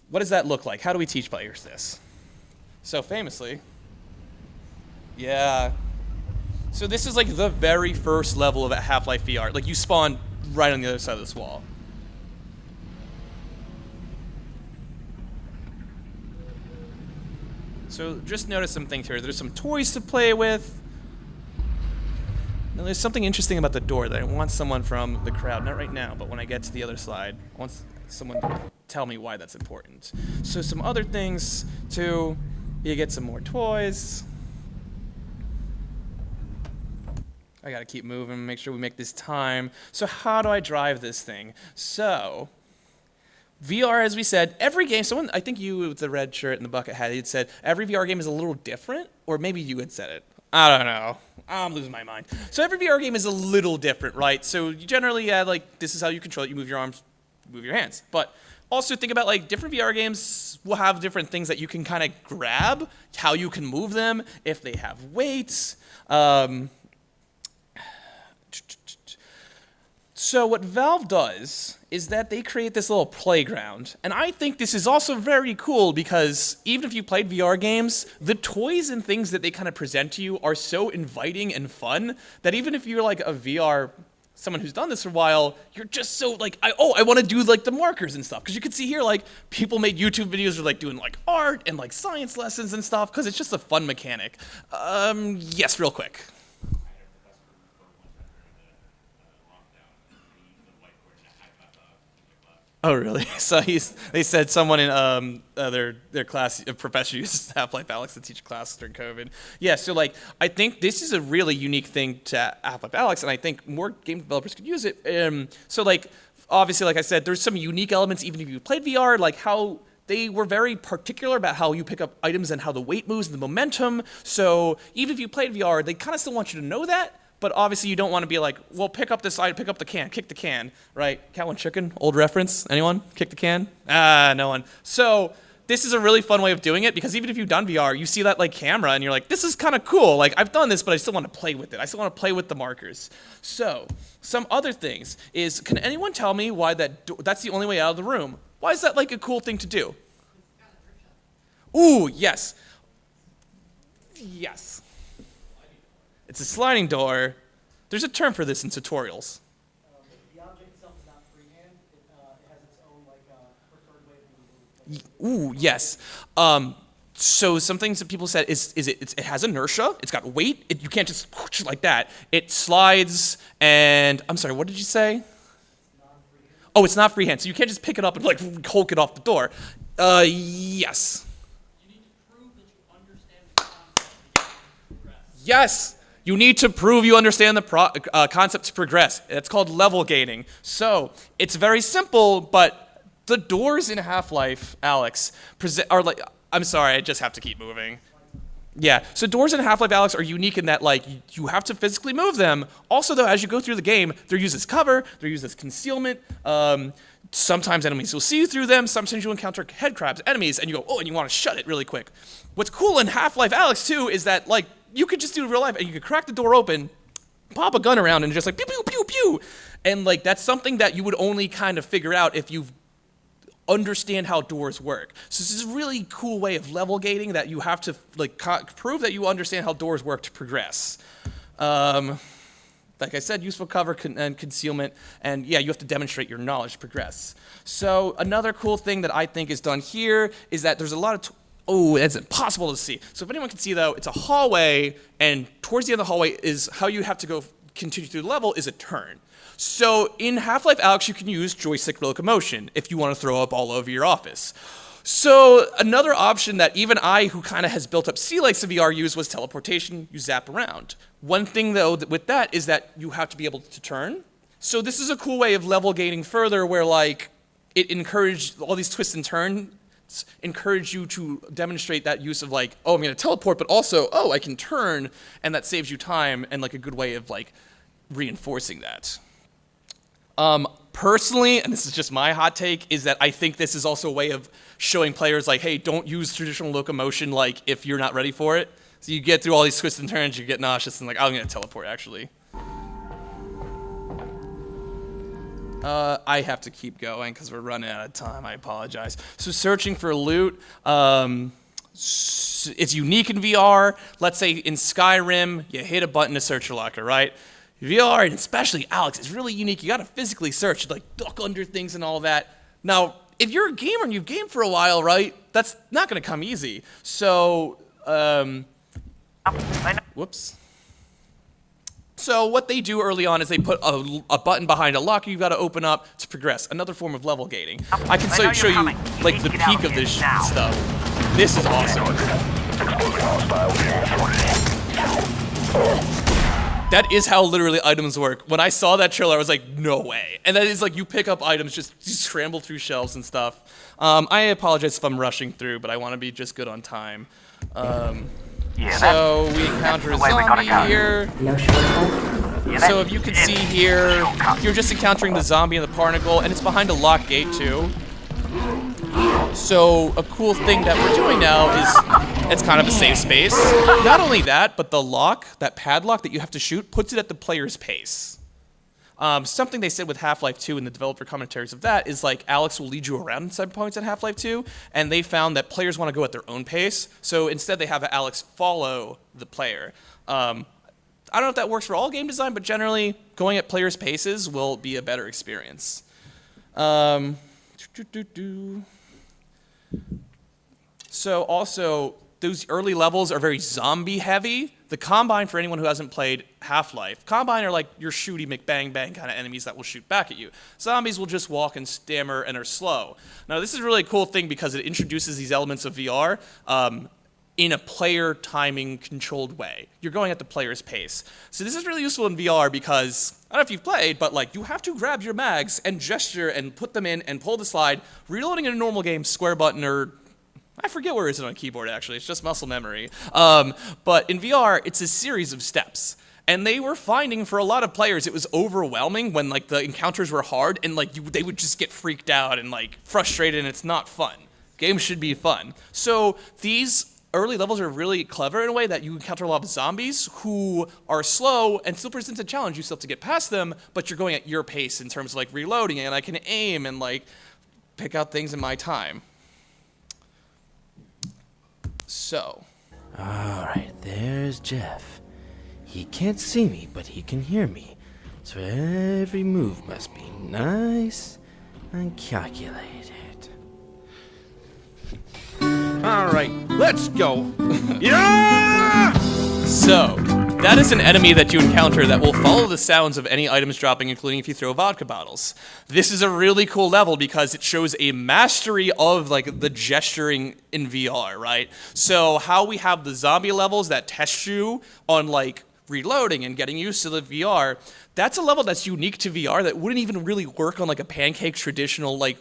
what does that look like? How do we teach players this? So, famously, yeah. So this is like the very first level of Half-Life VR. Like, you spawn right on the other side of this wall. So, just notice some things here. There's some toys to play with. Now, there's something interesting about the door that I want someone from the crowd, not right now, but when I get to the other side, I want someone to tell me why that's important. So some other things, too. You get some more toys. I gotta keep moving, make sure we make this time. So how do I drive this thing? So, VR, as we said, every game, someone, I think you with the red shirt and the bucket hat, had said every VR game is a little different, or maybe you had said it. I don't know. I'm losing my mind. So every VR game is a little different, right? So you generally, like, this is how you control it. You move your arms, move your hands. But also think about, like, different VR games will have different things that you can kind of grab, how you can move them, if they have weights. So what Valve does is that they create this little playground. And I think this is also very cool because even if you played VR games, the toys and things that they kind of present to you are so inviting and fun that even if you're like a VR, someone who's done this for a while, you're just so like, I want to do like the markers and stuff. Because you can see here, like, people made YouTube videos of like doing like art and like science lessons and stuff because it's just a fun mechanic. Yes, real quick. Oh, really? So they said someone in their class, a professor used Half-Life Alyx to teach class during COVID. Yeah, so like I think this is a really unique thing to Half-Life Alyx, and I think more game developers could use it. So like obviously, like I said, there's some unique elements even if you played VR, like how they were very particular about how you pick up items and how the weight moves and the momentum. So even if you played VR, they kind of still want you to know that. But obviously, you don't want to be like, well, pick up this item, pick up the can, kick the can, right? Cat One Chicken, old reference. Anyone? Kick the can? No one. So this is a really fun way of doing it because even if you've done VR, you see that like camera and you're like, this is kind of cool. Like I've done this, but I still want to play with it. I still want to play with the markers. So some other things is, can anyone tell me why that's the only way out of the room? Why is that like a cool thing to do? Ooh, yes. Yes. It's a sliding door. There's a term for this in tutorials. The object itself is not freehand. It has its own preferred way to move. Ooh, yes. So some things that people said is it has inertia. It's got weight. You can't just whoosh like that. It slides and I'm sorry. What did you say? Oh, it's not freehand. So you can't just pick it up and like hulk it off the door. Yes. You need to prove that you understand the concept. Yes. You need to prove you understand the concept to progress. It's called level gating. So it's very simple, but the doors in Half-Life Alyx are like, I'm sorry, I just have to keep moving. Yeah, so doors in Half-Life Alyx are unique in that like you have to physically move them. Also though, as you go through the game, they're used as cover, they're used as concealment. Sometimes enemies will see you through them, sometimes you encounter head crabs, enemies, and you go, oh, and you want to shut it really quick. What's cool in Half-Life Alyx too is that like, you could just do it in real life and you could crack the door open, pop a gun around and just like pew, pew, pew, pew. And like that's something that you would only kind of figure out if you understand how doors work. So this is a really cool way of level gating that you have to like prove that you understand how doors work to progress. Like I said, useful cover and concealment, and yeah, you have to demonstrate your knowledge to progress. So another cool thing that I think is done here is that there's a lot of oh, it's impossible to see. So if anyone can see, though, it's a hallway, and towards the end of the hallway is how you have to go continue through the level is a turn. So in Half-Life Alyx, you can use joystick locomotion if you want to throw up all over your office. So another option that even I, who kind of has built up sea legs to VR, use was teleportation. You zap around. One thing, though, with that is that you have to be able to turn. So this is a cool way of level gaining further where like it encouraged all these twists and turns encourage you to demonstrate that use of like, oh, I'm going to teleport, but also, oh, I can turn, and that saves you time and like a good way of like reinforcing that. Personally, and this is just my hot take, is that I think this is also a way of showing players like, hey, don't use traditional locomotion like if you're not ready for it. So you get through all these twists and turns, you get nauseous, and like, I'm going to teleport actually. I have to keep going because we're running out of time. I apologize. So searching for loot, it's unique in VR. Let's say in Skyrim, you hit a button to search your locker, right? VR, and especially Alex, is really unique. You got to physically search, like duck under things and all that. Now, if you're a gamer and you've gamed for a while, right, that's not going to come easy. So, whoops. So what they do early on is they put a button behind a locker you've got to open up to progress. Another form of level gating. I can show you like the peak of this stuff. This is awesome. That is how literally items work. When I saw that trailer, I was like, no way. And that is like you pick up items, just scramble through shelves and stuff. I apologize if I'm rushing through, but I want to be just good on time. So we encounter a zombie here. So if you can see here, you're just encountering the zombie and the particle, and it's behind a locked gate too. So a cool thing that we're doing now is it's kind of a safe space. Not only that, but the lock, that padlock that you have to shoot, puts it at the player's pace. Something they said with Half-Life 2 and the developer commentaries of that is like Alex will lead you around in some points at Half-Life 2, and they found that players want to go at their own pace, so instead they have Alex follow the player. I don't know if that works for all game design, but generally going at players' paces will be a better experience. So also, those early levels are very zombie heavy. The Combine, for anyone who hasn't played Half-Life, Combine are like your shooty McBang Bang kind of enemies that will shoot back at you. Zombies will just walk and stammer and are slow. Now this is a really cool thing because it introduces these elements of VR in a player timing controlled way. You're going at the player's pace. So this is really useful in VR because, I don't know if you've played, but like you have to grab your mags and gesture and put them in and pull the slide. Reloading in a normal game, square button or I forget where it is on a keyboard, actually. It's just muscle memory. But in VR, it's a series of steps. And they were finding, for a lot of players, it was overwhelming when like the encounters were hard and like they would just get freaked out and like frustrated, and it's not fun. Games should be fun. So these early levels are really clever in a way that you encounter a lot of zombies who are slow and still presents a challenge. You still have to get past them, but you're going at your pace in terms of like reloading, and I can aim and like pick out things in my time. So. Alright, there's Jeff. He can't see me, but he can hear me. So every move must be nice and calculated. Alright, let's go. Yeah! So, that is an enemy that you encounter that will follow the sounds of any items dropping, including if you throw vodka bottles. This is a really cool level because it shows a mastery of like the gesturing in VR, right? So how we have the zombie levels that test you on like reloading and getting used to the VR, that's a level that's unique to VR that wouldn't even really work on like a pancake traditional like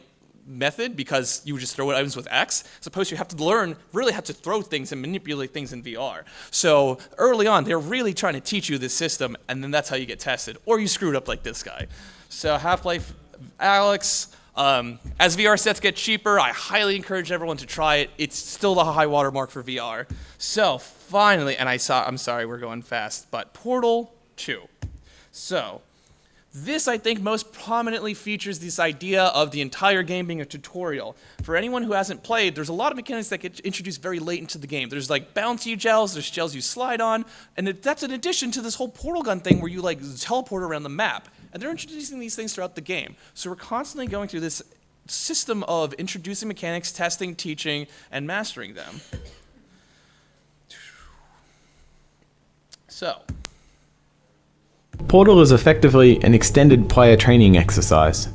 method because you would just throw items with X. Suppose you have to learn really how to throw things and manipulate things in VR. So early on, they're really trying to teach you this system, and then that's how you get tested. Or you screwed up like this guy. So Half-Life Alex, as VR sets get cheaper, I highly encourage everyone to try it. It's still the high watermark for VR. So finally, and I'm sorry, we're going fast, but Portal 2. So this, I think, most prominently features this idea of the entire game being a tutorial. For anyone who hasn't played, there's a lot of mechanics that get introduced very late into the game. There's like bouncy gels, there's gels you slide on, and that's in addition to this whole portal gun thing where you like teleport around the map. And they're introducing these things throughout the game. So we're constantly going through this system of introducing mechanics, testing, teaching, and mastering them. So. Portal is effectively an extended player training exercise.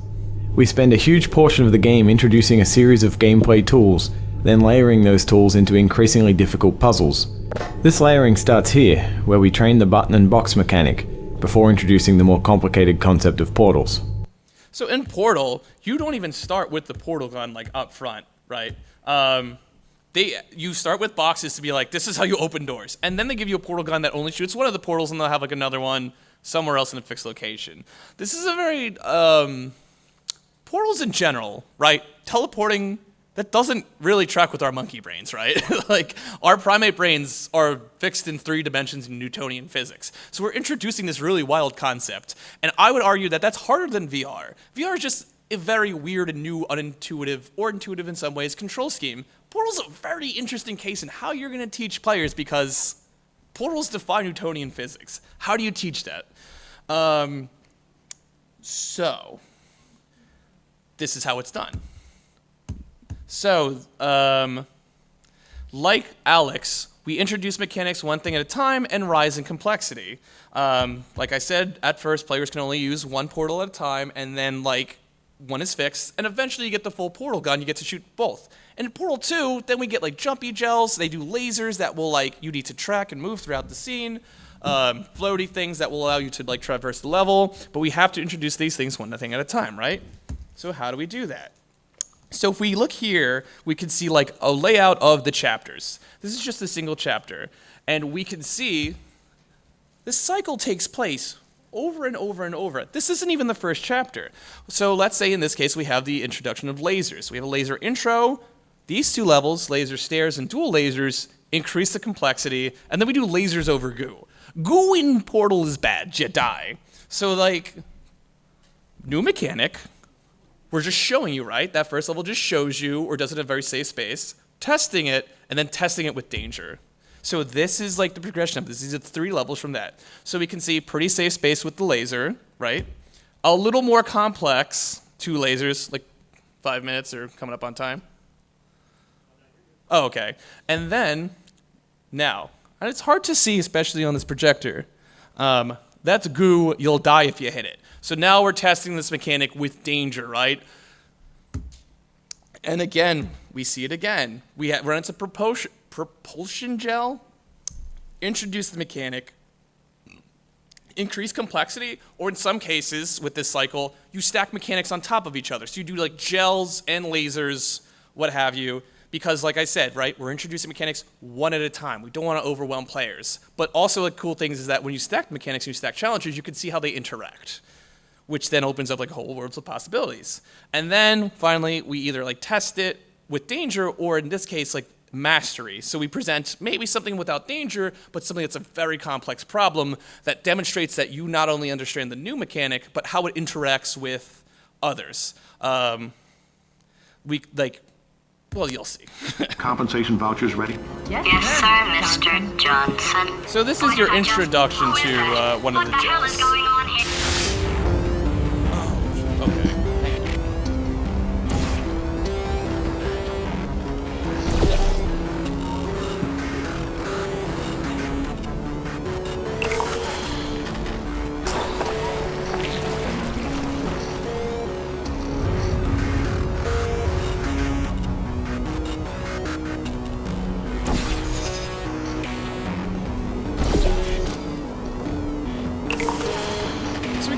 We spend a huge portion of the game introducing a series of gameplay tools, then layering those tools into increasingly difficult puzzles. This layering starts here, where we train the button and box mechanic, before introducing the more complicated concept of portals. So in Portal, you don't even start with the portal gun like up front, right? You start with boxes to be like, this is how you open doors, and then they give you a portal gun that only shoots one of the portals, and they'll have like another one somewhere else in a fixed location. This is a very portals in general, right? Teleporting. That doesn't really track with our monkey brains, right? Like, our primate brains are fixed in 3 dimensions in Newtonian physics. So we're introducing this really wild concept. And I would argue that that's harder than VR. VR is just a very weird and new, unintuitive, or intuitive in some ways, control scheme. Portal's a very interesting case in how you're going to teach players, because portals defy Newtonian physics. How do you teach that? So, this is how it's done. So, like Alex, we introduce mechanics one thing at a time and rise in complexity. Like I said, at first, players can only use one portal at a time, and then, like, one is fixed, and eventually you get the full portal gun, you get to shoot both. And in Portal 2, then we get, like, jumpy gels, they do lasers that will, like, you need to track and move throughout the scene, floaty things that will allow you to, like, traverse the level, but we have to introduce these things one thing at a time, right? So how do we do that? So if we look here, we can see like a layout of the chapters. This is just a single chapter. And we can see this cycle takes place over and over and over. This isn't even the first chapter. So let's say in this case we have the introduction of lasers. We have a laser intro. These 2 levels, laser stairs and dual lasers, increase the complexity. And then we do lasers over goo. Goo in Portal is bad. You die. So like, new mechanic. We're just showing you, right? That first level just shows you, or does it in a very safe space, testing it, and then testing it with danger. So this is like the progression of this. These are 3 levels from that. So we can see pretty safe space with the laser, right? A little more complex, 2 lasers, like 5 minutes or coming up on time. Oh, okay. And then, now, and it's hard to see, especially on this projector. That's goo, you'll die if you hit it. So now we're testing this mechanic with danger, right? And again, we see it again. We run into propulsion gel, introduce the mechanic, increase complexity, or in some cases with this cycle, you stack mechanics on top of each other. So you do like gels and lasers, what have you, because like I said, right, we're introducing mechanics one at a time. We don't want to overwhelm players. But also the cool things is that when you stack mechanics and you stack challenges, you can see how they interact, which then opens up like a whole world of possibilities. And then finally, we either like test it with danger, or in this case, like mastery. So we present maybe something without danger, but something that's a very complex problem that demonstrates that you not only understand the new mechanic, but how it interacts with others. Well, you'll see. Compensation vouchers ready? Yes, sir, Mr. Johnson. So this is your introduction to one of the gels. What the hell is going on here? Oh, okay.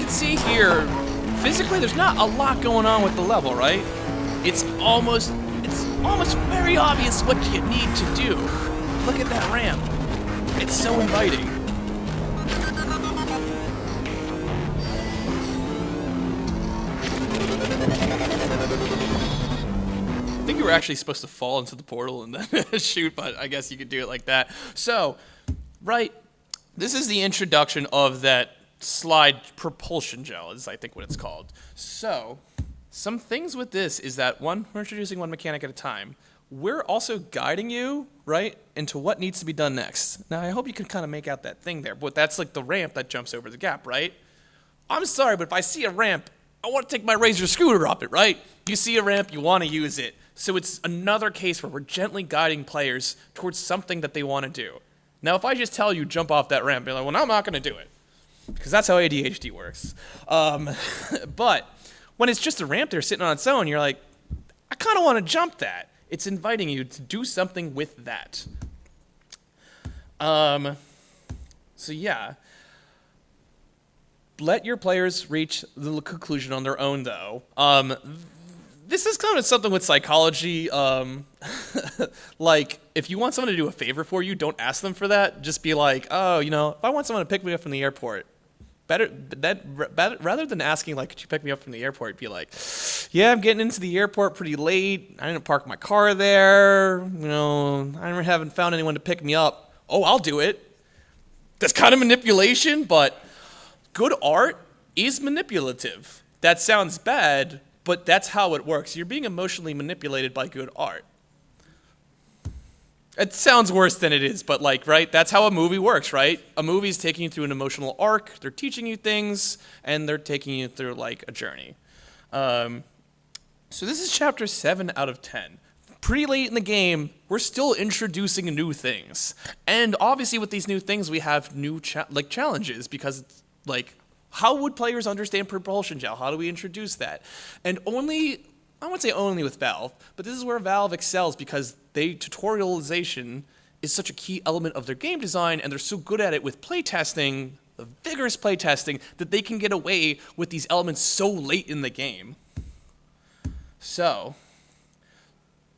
See here, physically there's not a lot going on with the level, right? It's almost very obvious what you need to do. Look at that ramp. It's so inviting. I think you were actually supposed to fall into the portal and then shoot, but I guess you could do it like that. So, right, this is the introduction of that slide propulsion gel is I think what it's called. So some things with this is that one, we're introducing one mechanic at a time. We're also guiding you, right, into what needs to be done next. Now I hope you can kind of make out that thing there, but that's like the ramp that jumps over the gap, right? I'm sorry, but if I see a ramp, I want to take my Razor scooter up it, right? You see a ramp, you want to use it. So it's another case where we're gently guiding players towards something that they want to do. Now if I just tell you jump off that ramp, you're like, well, no, I'm not going to do it. Because that's how ADHD works. But when it's just a ramp there sitting on its own, you're like, I kind of want to jump that. It's inviting you to do something with that. So yeah. let your players reach the conclusion on their own, though. This is kind of something with psychology. Like, if you want someone to do a favor for you, don't ask them for that. Just be like, oh, if I want someone to pick me up from the airport, rather than asking, like, could you pick me up from the airport, be like, yeah, I'm getting into the airport pretty late. I didn't park my car there. I haven't found anyone to pick me up. Oh, I'll do it. That's kind of manipulation, but good art is manipulative. That sounds bad, but that's how it works. You're being emotionally manipulated by good art. It sounds worse than it is, but right? That's how a movie works, right? A movie's taking you through an emotional arc. They're teaching you things, and they're taking you through a journey. So this is chapter 7 out of 10. Pretty late in the game, we're still introducing new things. And obviously with these new things, we have new challenges because how would players understand propulsion gel? How do we introduce that? And I won't say only with Valve, but this is where Valve excels because tutorialization is such a key element of their game design, and they're so good at it with playtesting, the vigorous playtesting, that they can get away with these elements so late in the game. So,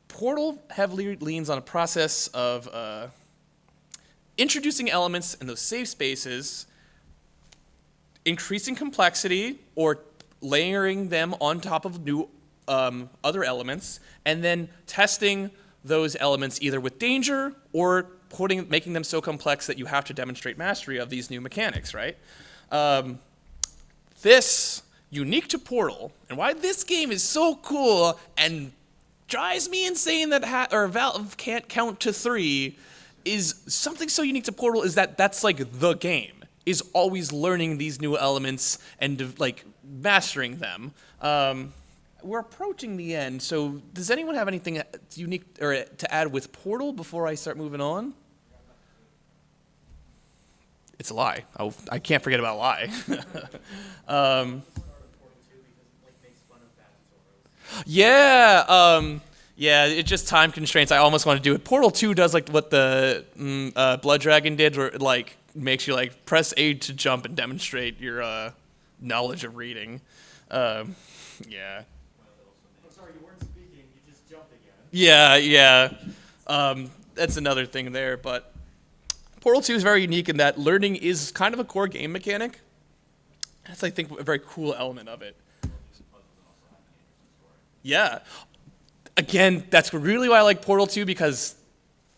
Portal heavily leans on a process of introducing elements in those safe spaces, increasing complexity, or layering them on top of new other elements, and then testing those elements either with danger or making them so complex that you have to demonstrate mastery of these new mechanics, right? This, unique to Portal, and why this game is so cool and drives me insane that Valve can't count to 3, is something so unique to Portal is that's the game, is always learning these new elements and mastering them. We're approaching the end, so does anyone have anything unique or to add with Portal before I start moving on? It's a lie. I can't forget about lie. Yeah, it's just time constraints. I almost want to do it. Portal 2 does what the Blood Dragon did, where it makes you press A to jump and demonstrate your knowledge of reading. Yeah. I'm sorry, you weren't speaking, you just jumped again. Yeah. That's another thing there, but Portal 2 is very unique in that learning is kind of a core game mechanic. That's, I think, a very cool element of it. Yeah. Again, that's really why I like Portal 2, because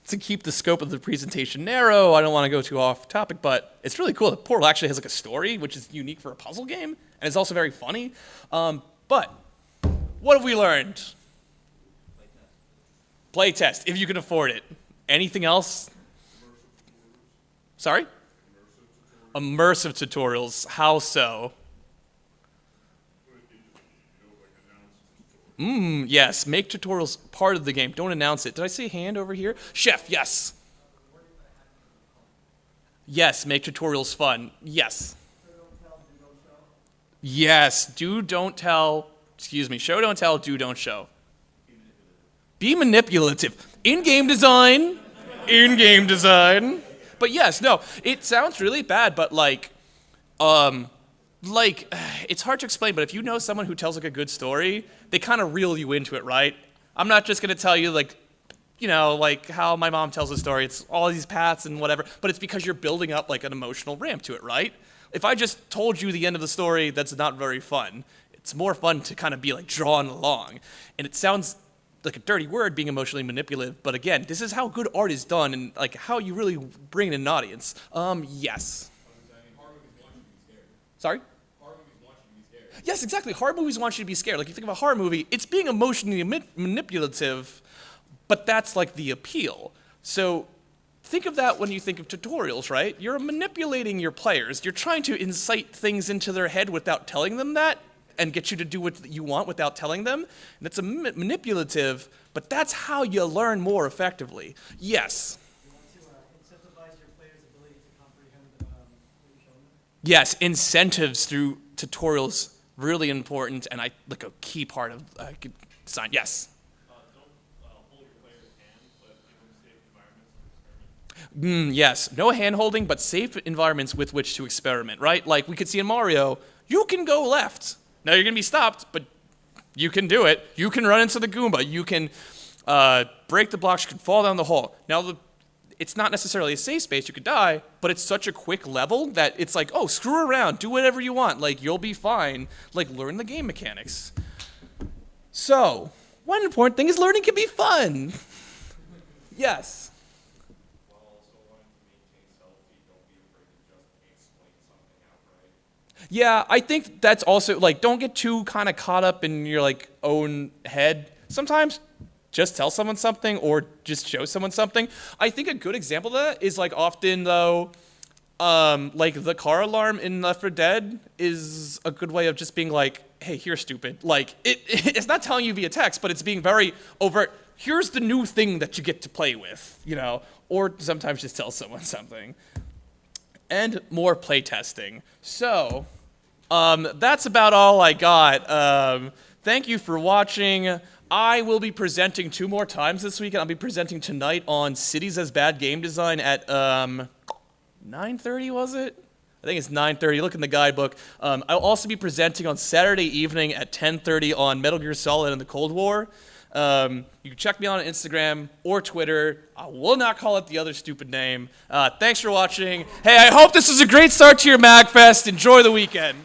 to keep the scope of the presentation narrow, I don't want to go too off topic, but it's really cool that Portal actually has a story, which is unique for a puzzle game, and it's also very funny. But what have we learned? Playtest, if you can afford it. Anything else? Sorry? Immersive tutorials. How so? Yes, make tutorials part of the game. Don't announce it. Did I say hand over here? Chef, yes. Yes, make tutorials fun. Yes. Yes, do, don't tell, show, don't tell, do, don't show. Be manipulative. In-game design. In-game design. But yes, no, it sounds really bad, but it's hard to explain, but if you know someone who tells a good story, they kind of reel you into it, right? I'm not just going to tell you how my mom tells a story. It's all these paths and whatever, but it's because you're building up an emotional ramp to it, right? If I just told you the end of the story, that's not very fun. It's more fun to kind of be drawn along. And it sounds like a dirty word, being emotionally manipulative, but again, this is how good art is done and how you really bring in an audience. Yes. Sorry? Yes, exactly. Horror movies want you to be scared. You think of a horror movie, it's being emotionally manipulative, but that's the appeal. So think of that when you think of tutorials, right? You're manipulating your players. You're trying to incite things into their head without telling them that and get you to do what you want without telling them. And it's manipulative, but that's how you learn more effectively. Yes? You want to incentivize your players' ability to comprehend what you're showing them? Yes, incentives through tutorials, really important, and a key part of design. Yes? Don't hold your player's hand, but give them safe environments to experiment. Yes, no hand-holding, but safe environments with which to experiment, right? Like we could see in Mario, you can go left. Now you're going to be stopped, but you can do it. You can run into the Goomba. You can break the blocks. You can fall down the hole. Now, it's not necessarily a safe space. You could die, but it's such a quick level that it's like, oh, screw around. Do whatever you want. Like, you'll be fine. Like, learn the game mechanics. So, one important thing is learning can be fun. Yes. Yeah, I think that's also, like, don't get too kind of caught up in your, like, own head. Sometimes just tell someone something or just show someone something. I think a good example of that is, like, often, though, like, the car alarm in Left 4 Dead is a good way of just being like, hey, you're stupid. Like, it's not telling you via text, but it's being very overt. Here's the new thing that you get to play with, you know? Or sometimes just tell someone something. And more playtesting. So, that's about all I got. Thank you for watching. I will be presenting 2 more times this weekend. I'll be presenting tonight on Cities as Bad Game Design at 9:30, was it? I think it's 9:30. Look in the guidebook. I'll also be presenting on Saturday evening at 10:30 on Metal Gear Solid and the Cold War. You can check me on Instagram or Twitter. I will not call it the other stupid name. Thanks for watching. Hey, I hope this is a great start to your MAGFest. Enjoy the weekend.